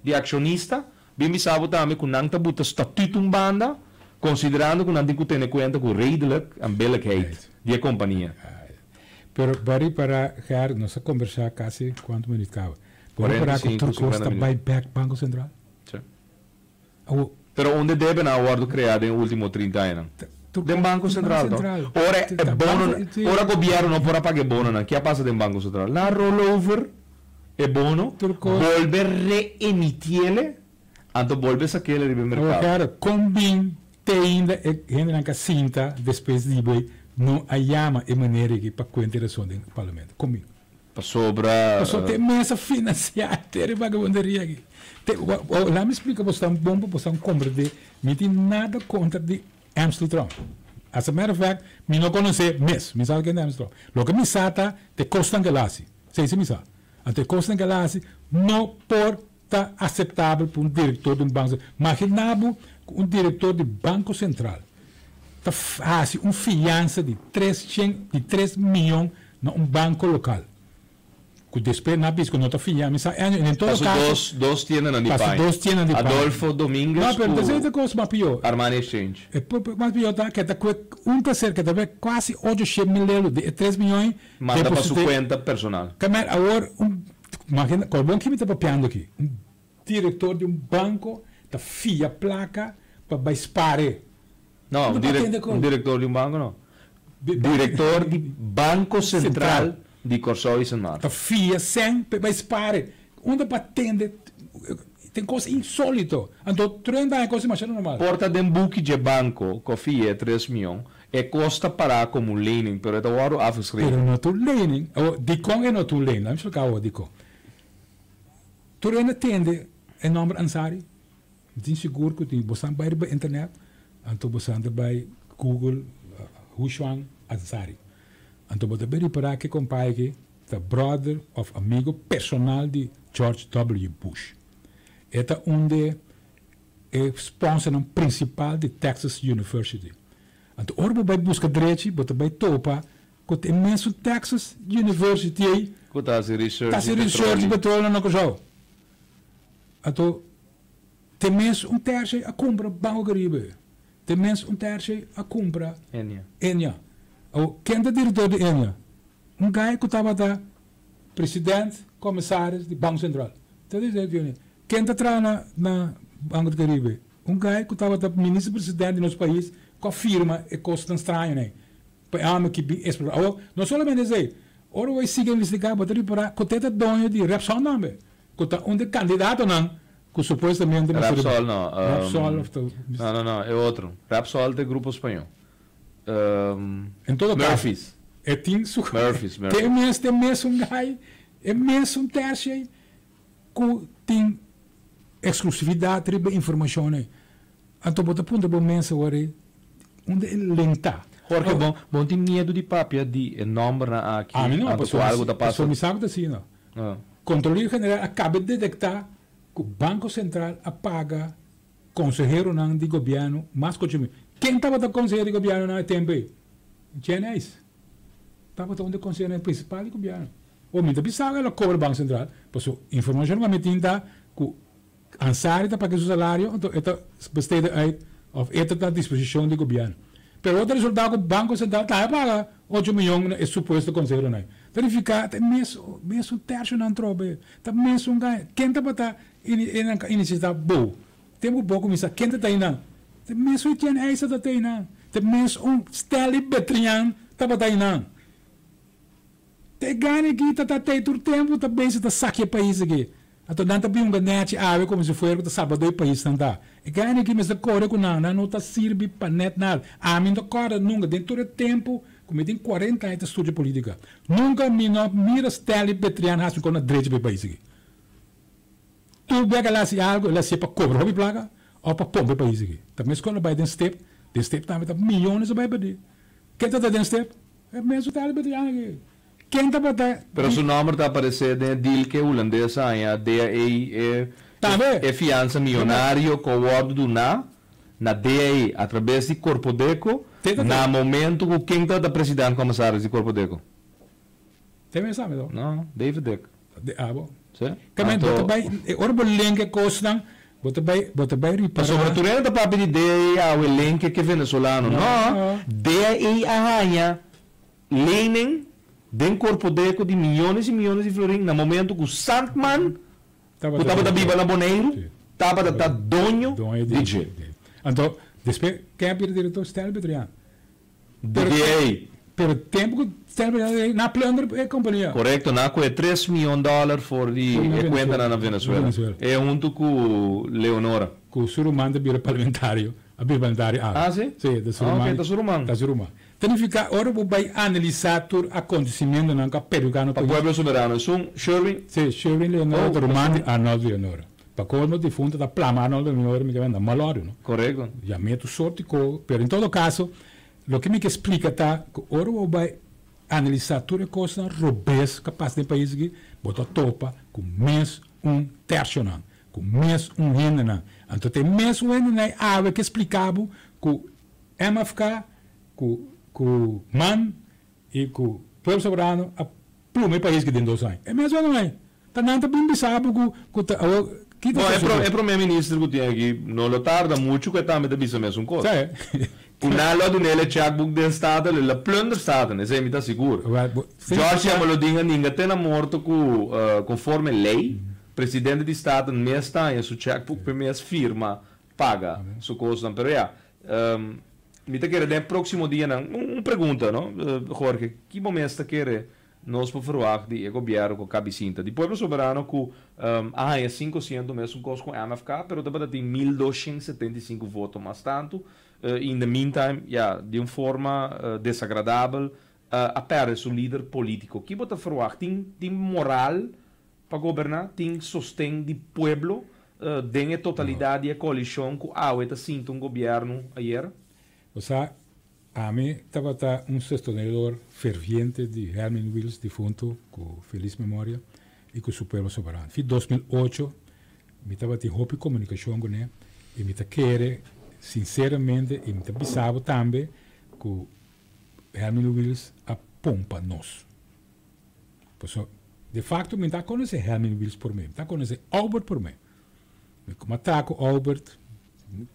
de acionista, bimisabo também que não está bota estatuto banda, considerando que não tem que ter conta com redelijk en billijkheid de companhia. Pero para gaan, nós a conversar quase quanto minutos cabe. Para que tu costa buyback Banco Central. Sim. Pero onde deve na ordem criada em último 30 anos? De Banco Central. Ora é bono, ora governo não pode pagar bono, não. Que passa do Banco Central? Na rollover é bono, volve reemitir-le, anto volve saquele do mercado. Cara, combin te ainda na cinta depois de boi não a chama e maneira que para consideração do parlamento. Combin. Sobra tem mesa financiar ter vagabundaria aqui. Lá me explica você um bom você compreender, me tem nada contra de Amsterdam. As a matter of fact, me não conhece me sabe que é Amsterdam. Lo que me sata te costan galasi. Sei se me sabe. Ante costan galasi não porta aceitável para diretor de banco. Imaginabo diretor de Banco Central tá faz fiança de 3 milhões na banco local. Que depois na bisco não está fiança, em todo caso dois tienen na Nipai. Adolfo Domingues. Não, pero das é coisa mais pior. Armani Exchange. Mais pior tá que tá com terceiro que tá quase 800 mil euros de 3 milhões. Manda para sua conta personal. Camer agora imagina, qual bom que me tá papiando aqui. Diretor de banco tá fia placa para spare. Não, diretor de banco não. Diretor de Banco Central de Corsol e San Marcos. Tá fia sem para spare. Onde para atender tem coisa insólito. Então, 30 é coisa mais normal. Porta de book de banco, cofia 3 milhões, e costa para como lening, pero é hora afgescrito. Pero não tu lening, de com é não tu lening, não explicar o de com. Tu ainda atende é nome Ansari. Tem seguro que tem você vai para internet, então você anda by Google, Hushwang Ansari. Então você vai para que compai que the brother of amigo personal de George W. Bush. Eta onde é sponsor principal de Texas University. Então orbo vai buscar direito, você vai topa que tem imenso Texas University aí. Que está se research petróleo na coisa. Então tem mesmo terceiro a compra Banco Caribe. Tem mesmo terceiro a compra Enya. Quem é o diretor de Enya? Cara que estava da presidente, comissários do Banco Central. Quem está atrás na Banco do Caribe? Cara que estava da ministro-presidente do nosso país, com a firma e coisa estranha, né? Não somente isso. Ora vai seguir investigar, mas para que tem dono de Repsol não, que está candidato não. Que supostamente Repsol não. Não, é outro. Repsol é grupo espanhol. Em todo Murphys. Murphys. Tem mesmo gai, é mesmo terceiro que tem exclusividade de informação. Então, bota ponto bom mensa agora, onde é lenta. Jorge, bom tem medo de papia de nome aqui. Não, pessoal, algo da passa. Me sabe assim, não. Controle General acaba de detectar que o Banco Central apaga conselheiro de governo mais que quem estava da conselheiro de governo na tempo? Quem é isso? Estava onde o conselheiro principal de governo. O me pensava que ela cobra o Banco Central, pois a informação que me tinha que Ansari está pagando o salário, então está besteira aí, está à disposição do governo. Pero outro resultado que o Banco Central está a pagar 8 milhões é suposto conselheiro não. Verificar, tem mesmo terço não trobe, tem mesmo quem está para iniciativa boa. Tem um pouco começar, quem está aí não. Tem mesmo quem é essa está aí não. Tem mesmo Stanley Betrian está para aí não. Tem ganho aqui, está aí todo tempo, está bem se está saque o país aqui. Então não está bem um ganete ave como se fosse que sábado o país não está. E ganho aqui mas corre com não está serve para net nada. A mim não corre nunca dentro do tempo. Como tem 40 anos de estudo política, nunca mira Stanley Betrian com a direita do país aqui. Tu pega lá se algo, ela se para cobrar a placa, ou para pompe país aqui. Também quando vai den step também tá milhões vai pedir. Quem está den step? É mesmo tá ali aqui. Quem está para Pero su nombre está aparecendo em deal que holandês a DAE é fiança milionário com o ordem do na DAE através de Corpo Deco na momento que quem está da presidente comissário de Corpo Deco. Tem mensagem não? Não, David Deco. Bom. Sim. Também bota bem, ora bom link costam, bota bem reparar. Sobre tu não para pedir DAE ao elenco que venezuelano, não. DAE arranha lening den Corpo Deco de milhões e milhões de florins no momento que o Sandman estava da Biba na Boneiro, estava da dono de G. Então, depois, quem é o diretor? Stel Betrian. Pero tempo que Stel Betrian na planta é companhia. Correto, na é $3 milhões por de conta na Venezuela. É junto com Leonora. Com o Surumanda vira parlamentário. Ah, sim? Sim, da Surumanda. Ok, da Surumanda. Da Surumanda. Então, fica, ora, vai analisar o acontecimento na perucano. O Pueblo Soberano, são Sherwin? Sim, Sherwin Leonora, Surumanda, Arnold Leonora. Para como defunto da plama Arnold Leonora, me vem da malório, não? Correto. Já meto sorte, pero em todo caso, o que me explica tá, que ora vai analisar toda a coisa robês capaz de país que bota topa com mês terço, não? Com mês renda, não? Então, tem mês renda, não? Ah, que explicava com MFK, com MAN e com o Pueblo Soberano, a plume país que tem 2 anos. É mesmo, não é? Tá nada bem pensado com é para o meu ministro que tem aqui, não tarda muito que também tem a mesma coisa. O nalo do nele checkbook de estado, ele plunder estado, né? Você me está seguro. Jorge Amalodinha ninguém tem morto conforme lei, presidente de estado não está em seu checkbook para minha firma paga sua coisa, pero já. Me está querendo próximo dia uma pergunta, não, Jorge, que momento está querendo nós por falar de governo com cabecinta de Pueblo Soberano com é 500 mesmo coisa com MFK, pero também tem 1275 votos mais tanto. In the meantime, de uma forma desagradável, aparece o líder político. Que você falar? Tem moral para governar? Tem sostém de pueblo? Tem a totalidade da coalição que está sinto governo ayer? O sea, a mim estava sostenedor ferviente de Herman Wills, defunto, com feliz memória, e com o Pueblo Soberano. Em 2008, me estava em roupa comunicação com ele, e me queria sinceramente, e me pensava também que Herman Wills apompa nós. De facto, me está conhecendo Herman Wills por mim, me está conhecendo Albert por mim. Como ataco Albert,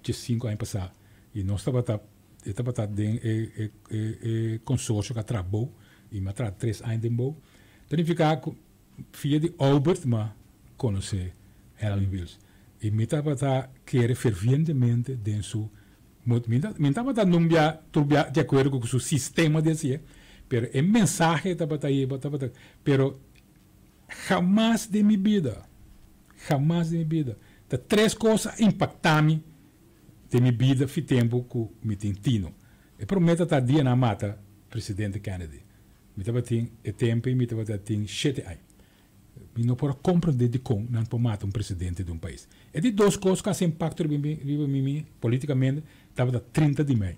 5 anos passados, e nós estava em consórcio que trabalhou, e me atrás 3 anos de boa. Então, ficar filha de Albert, mas conhecer Herman Wills. E me estava querer fervientemente dentro me estava de acordo com o sistema desse, pero o mensagem estava aí, pero jamás de minha vida, tá 3 coisas impactaram de minha vida no tempo que me tentino. E prometo estar dia na mata presidente Kennedy. Me estava tendo tempo e me estava tendo 7 anos. E não pode compreender de como não pode matar presidente de país. E de 2 coisas que fazem impacto politicamente, estava 30 de maio.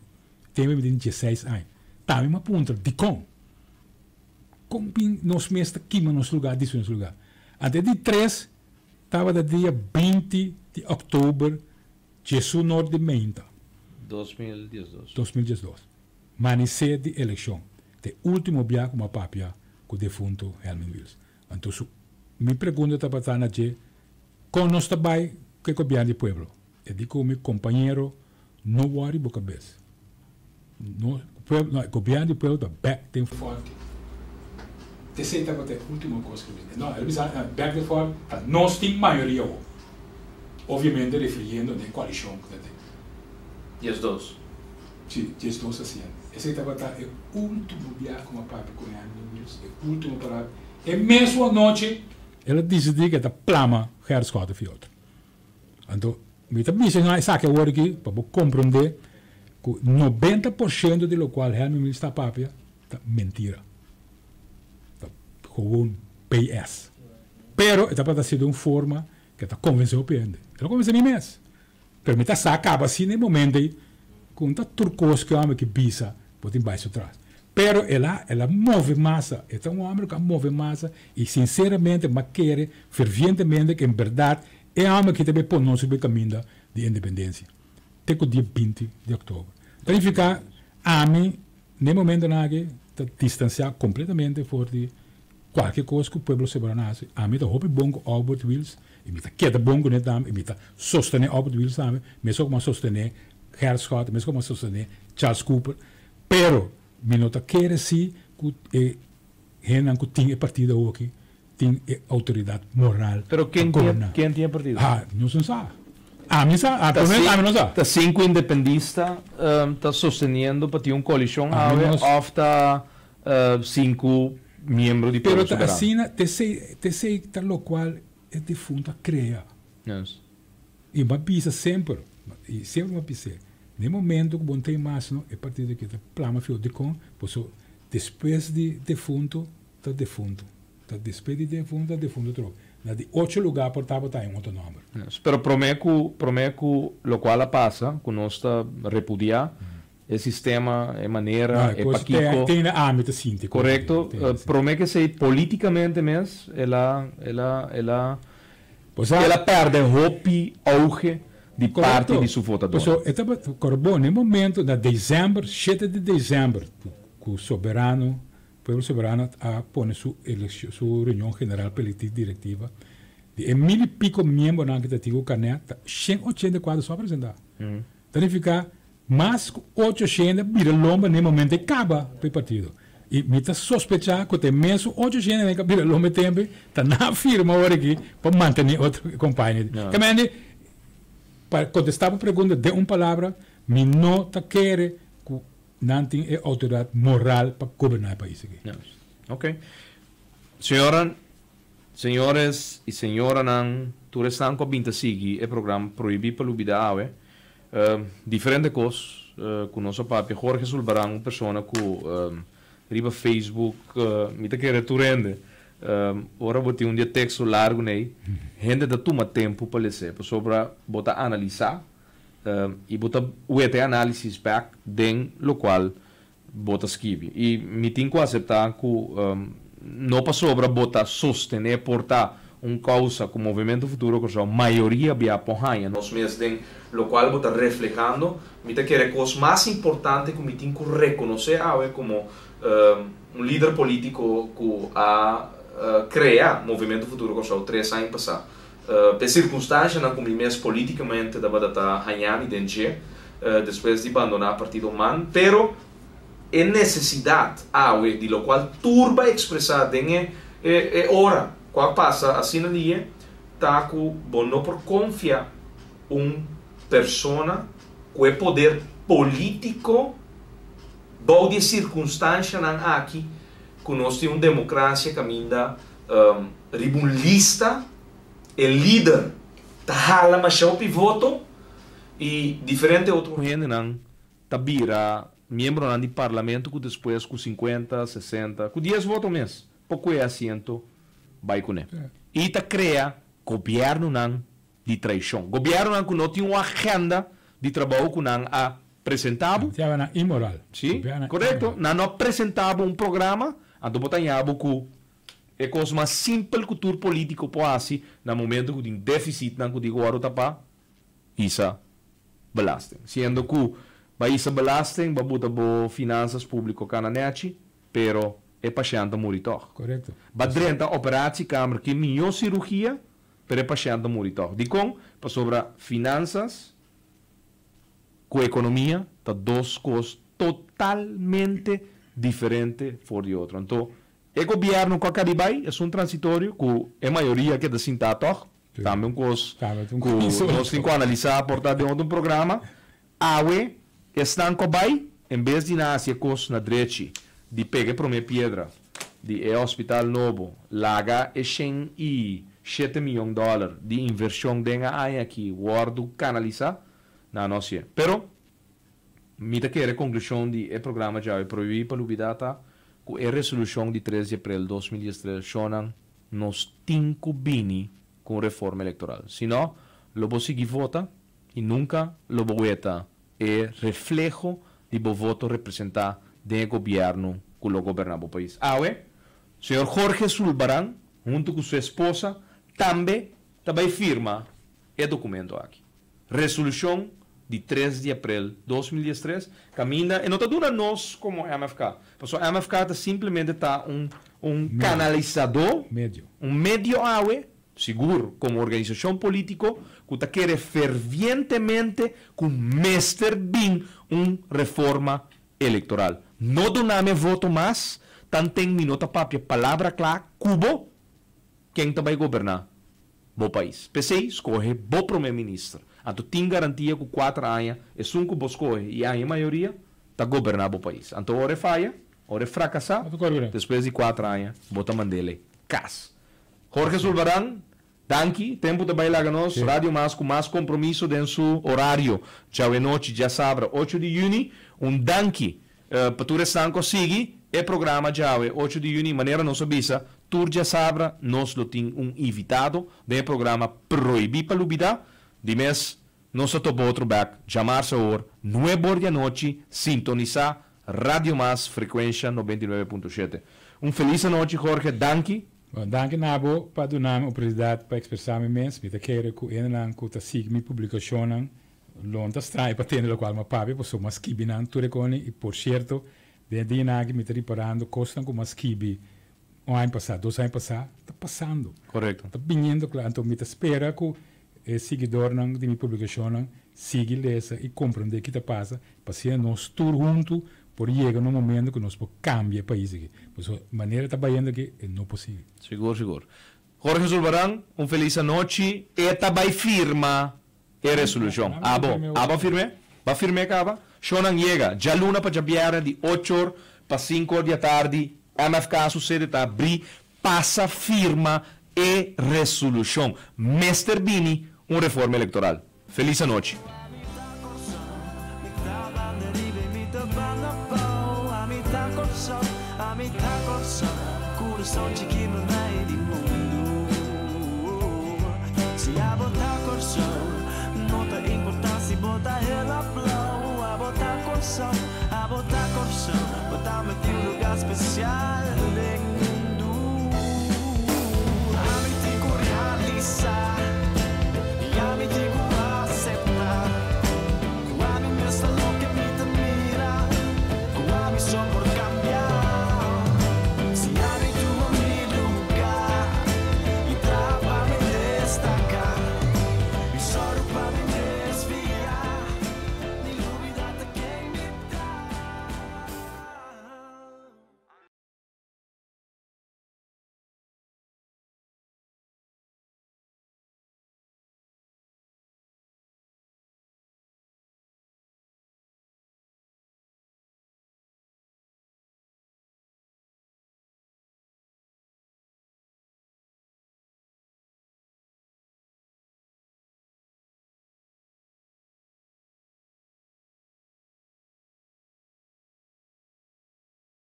Tem 16 anos. Estava uma ponta de como nós mesmos aqui no nosso lugar, nesse lugar. Até de 3, estava no dia 20 de outubro, Jesus Norte de Menta. 2012. Manicê de eleição. O último dia com uma papia com o defunto Herman Wills. Então, me pergunta estava na como nós trabalhamos com o governo do pueblo. Eu digo meu companheiro, não worry boca cabeça. O governo do pueblo está back tem forte. Essa estava a última coisa que eu disse. Não, ele disse, back tem forte, nós temos maioria. Obviamente, referindo à coalição que tem. E as 2? Sim, as 2 assim. Esse estava o último dia com a papi com o último para. E mesmo à noite, ela decidiu que está plama herskade för outro. Então, me está dizendo que sabe agora aqui para compreender que 90% do qual Herman está papia está mentira. Está com PS. Pero está para ser de uma forma que está convencendo o pende. Ela convence a mim mesmo. permita sa acaba assim no momento aí com tá turcos que homem que bisa pode embaixo atrás. Pero ela move massa, é um homem que move massa e sinceramente mas quer fervientemente que em verdade é homem que também põe nosso caminho de independência. Até o dia 20 de outubro. Então fica a mim no momento que tá distanciar completamente de qualquer coisa que o povo soberano hace. A mim tá hope bongo Albert Wills, e me tá queda bongo né tam, e me tá sostener Albert Wills também, mesmo como sostener Gerrit Schout, mesmo como sostener Charles Cooper, pero me não tá querer se que renan que tem partido aqui, tem autoridade moral. Pero quem tinha partido? Não se sabe. A mim sabe, não sabe. Tá 5 independistas tá sosteniendo para ter uma coalição of tá 5 membros de pero povo soberano. Pero te sei tal qual é defunta crea. Yes. E uma pisa sempre, e sempre uma pisa. No momento que bom tem mais, é partido que tá plama fio de com, posso depois de defunto, tá defunto. Tá depois de defunto, tá defunto troco. Na de 8 lugares portava tá em outro número. Yes. Pero prometo lo qual passa, que nós tá repudiar o sistema, a maneira, é paquico. Tem a âmbito síntico. Correto. Prometo que sei politicamente mesmo, ela perde hope, auge de parte de sua votadora. Então, estava corbo no momento de dezembro, 7 de dezembro, que o soberano, povo soberano a pôr sua reunião general política diretiva, de 1000 e pico membros na que tinha o caneta, 184 só apresentar. Então fica mais 800 vira lomba no momento e acaba para o partido. E me está sospechar que tem mesmo 800 que vira lomba também, está na firma agora aqui para manter outro companheiro. Também, para contestar a pergunta de uma palavra, me não está querendo que não tem autoridade moral para governar o país aqui. Yes. Ok. Senhores e senhora, tu estão com a seguir o programa Proibir para Lubida, diferente coisas, com nosso papi Jorge Sulbarán, uma pessoa que riba Facebook, me tá querendo tu rende. Ora botei dia texto largo nei, gente da toma tempo para ler, sobre botar analisar e botar o análise back den lo qual botar escrever. E me tenho que aceitar que não passou para botar sostener portar causa com o movimento futuro que a maioria via apoia nós mesmos den lo qual botar reflejando, me tá querendo coisa mais importante que me tenho que reconhecer como líder político que crea movimento futuro que já 3 anos passados. Per circunstância, não como mesmo politicamente da batata ganhar e denche, depois de abandonar o partido man, pero é necessidade de lo qual turba expressar den hora qual passa assim no dia, tá com bono por confiar persona com poder político do de circunstância não aqui que nós temos democracia caminha ribulista líder tá hala mas o pivoto e diferente outro gente não tá vira membro do parlamento que depois com 50, 60, com 10 votos mês pouco é assento vai com ele e tá cria governo não de traição governo não que não tem uma agenda de trabalho que não apresentava imoral sim correto não apresentava programa ando botanhabo que é coisa mais simples que o tour político pode no momento que tem déficit não que digo agora tapa isso belasting sendo que vai isso belasting vai botar bo finanças públicas cananete pero é paciente moritor correto vai dentro operação câmara que melhor cirurgia pero é paciente moritor de com para sobre finanças com economia tá duas coisas totalmente diferentes for de outro então o governo que acaba é transitório que a maioria que da sintato também coisa que nós temos que analisar por trás de um programa awe estão com vai em vez de nascer coisa na direita de pegar para minha pedra de hospital novo laga e 7 milhões de dólares de inversão denga aí aqui guardo canalizar na nossa pero me da querer conclusão de programa já é proibir para lubidata com a resolução de 13 de abril de 2013 chonan nos 5 bini com reforma eleitoral senão logo seguir vota e nunca lo boeta é reflejo de bo voto representar de governo que lo governa o país. Senhor Jorge Zulbarán, junto com sua esposa, também firma o documento aqui. Resolução de 3 de abril de 2013, caminha, e não está dura nós como MFK, porque o MFK simplesmente está canalizador, um medio seguro, como organização política, que quer fervientemente com mestre bem reforma eleitoral. Não doname voto mais, tanto tem minuto papia, palavra clara, cubo, quem vai governar o país. PC escolhe o primeiro-ministro. Então tem garantia que 4 anos, é 5 que escolhe, e a maioria está governando o país. Então, hora falha, hora fracassar, depois de 4 anos, bota mandele cas. Jorge Zulbarán, danke, tempo de bailar nós, Rádio Mas com mais compromisso dentro do seu horário. Já é noite, já sabe, 8 de junho, danke. Para tu restar conseguir, o programa já é 8 de junho, maneira não sabia, tu já sabe, nós lo tem invitado, do programa Proibir para Lubida, de mês, nós estamos outro back, chamar-se a hora, 9 da noite, sintonizar Rádio Mas, frequência 99.7. Feliz noite, Jorge, danke. Danke, Nabo, para dar a oportunidade para expressar minha mente, para querer que eu não siga minha publicação, lonta estranha para ter o qual meu pai, porque sou mais kibi não, tu recone, e por certo, desde que me está reparando, costam como mais kibi, ano passado, 2 anos passados, está passando. Correto. Está vindo, claro, então me espera que o seguidor de minha publicação siga, lesa e compreenda o que está passando, para ser nós todos juntos, por chegar no momento que nós podemos cambiar o país aqui. Pues, a maneira de trabalhando aqui é não possível. Seguro. Jorge Zulbarán, feliz noite. E também firma a resolução. Aba firme? Ba firme acaba? Shonan chega. Já luna para jabiara de 8 para 5 da tarde. MFK sucede tá abrir. Passa firma e resolução. Mester Bini, reforma eleitoral. Feliz noite. Horizonte que não é de mundo. Se a botar corção, não tem importância, botar ela blow. A botar corção, botar me tem um lugar especial.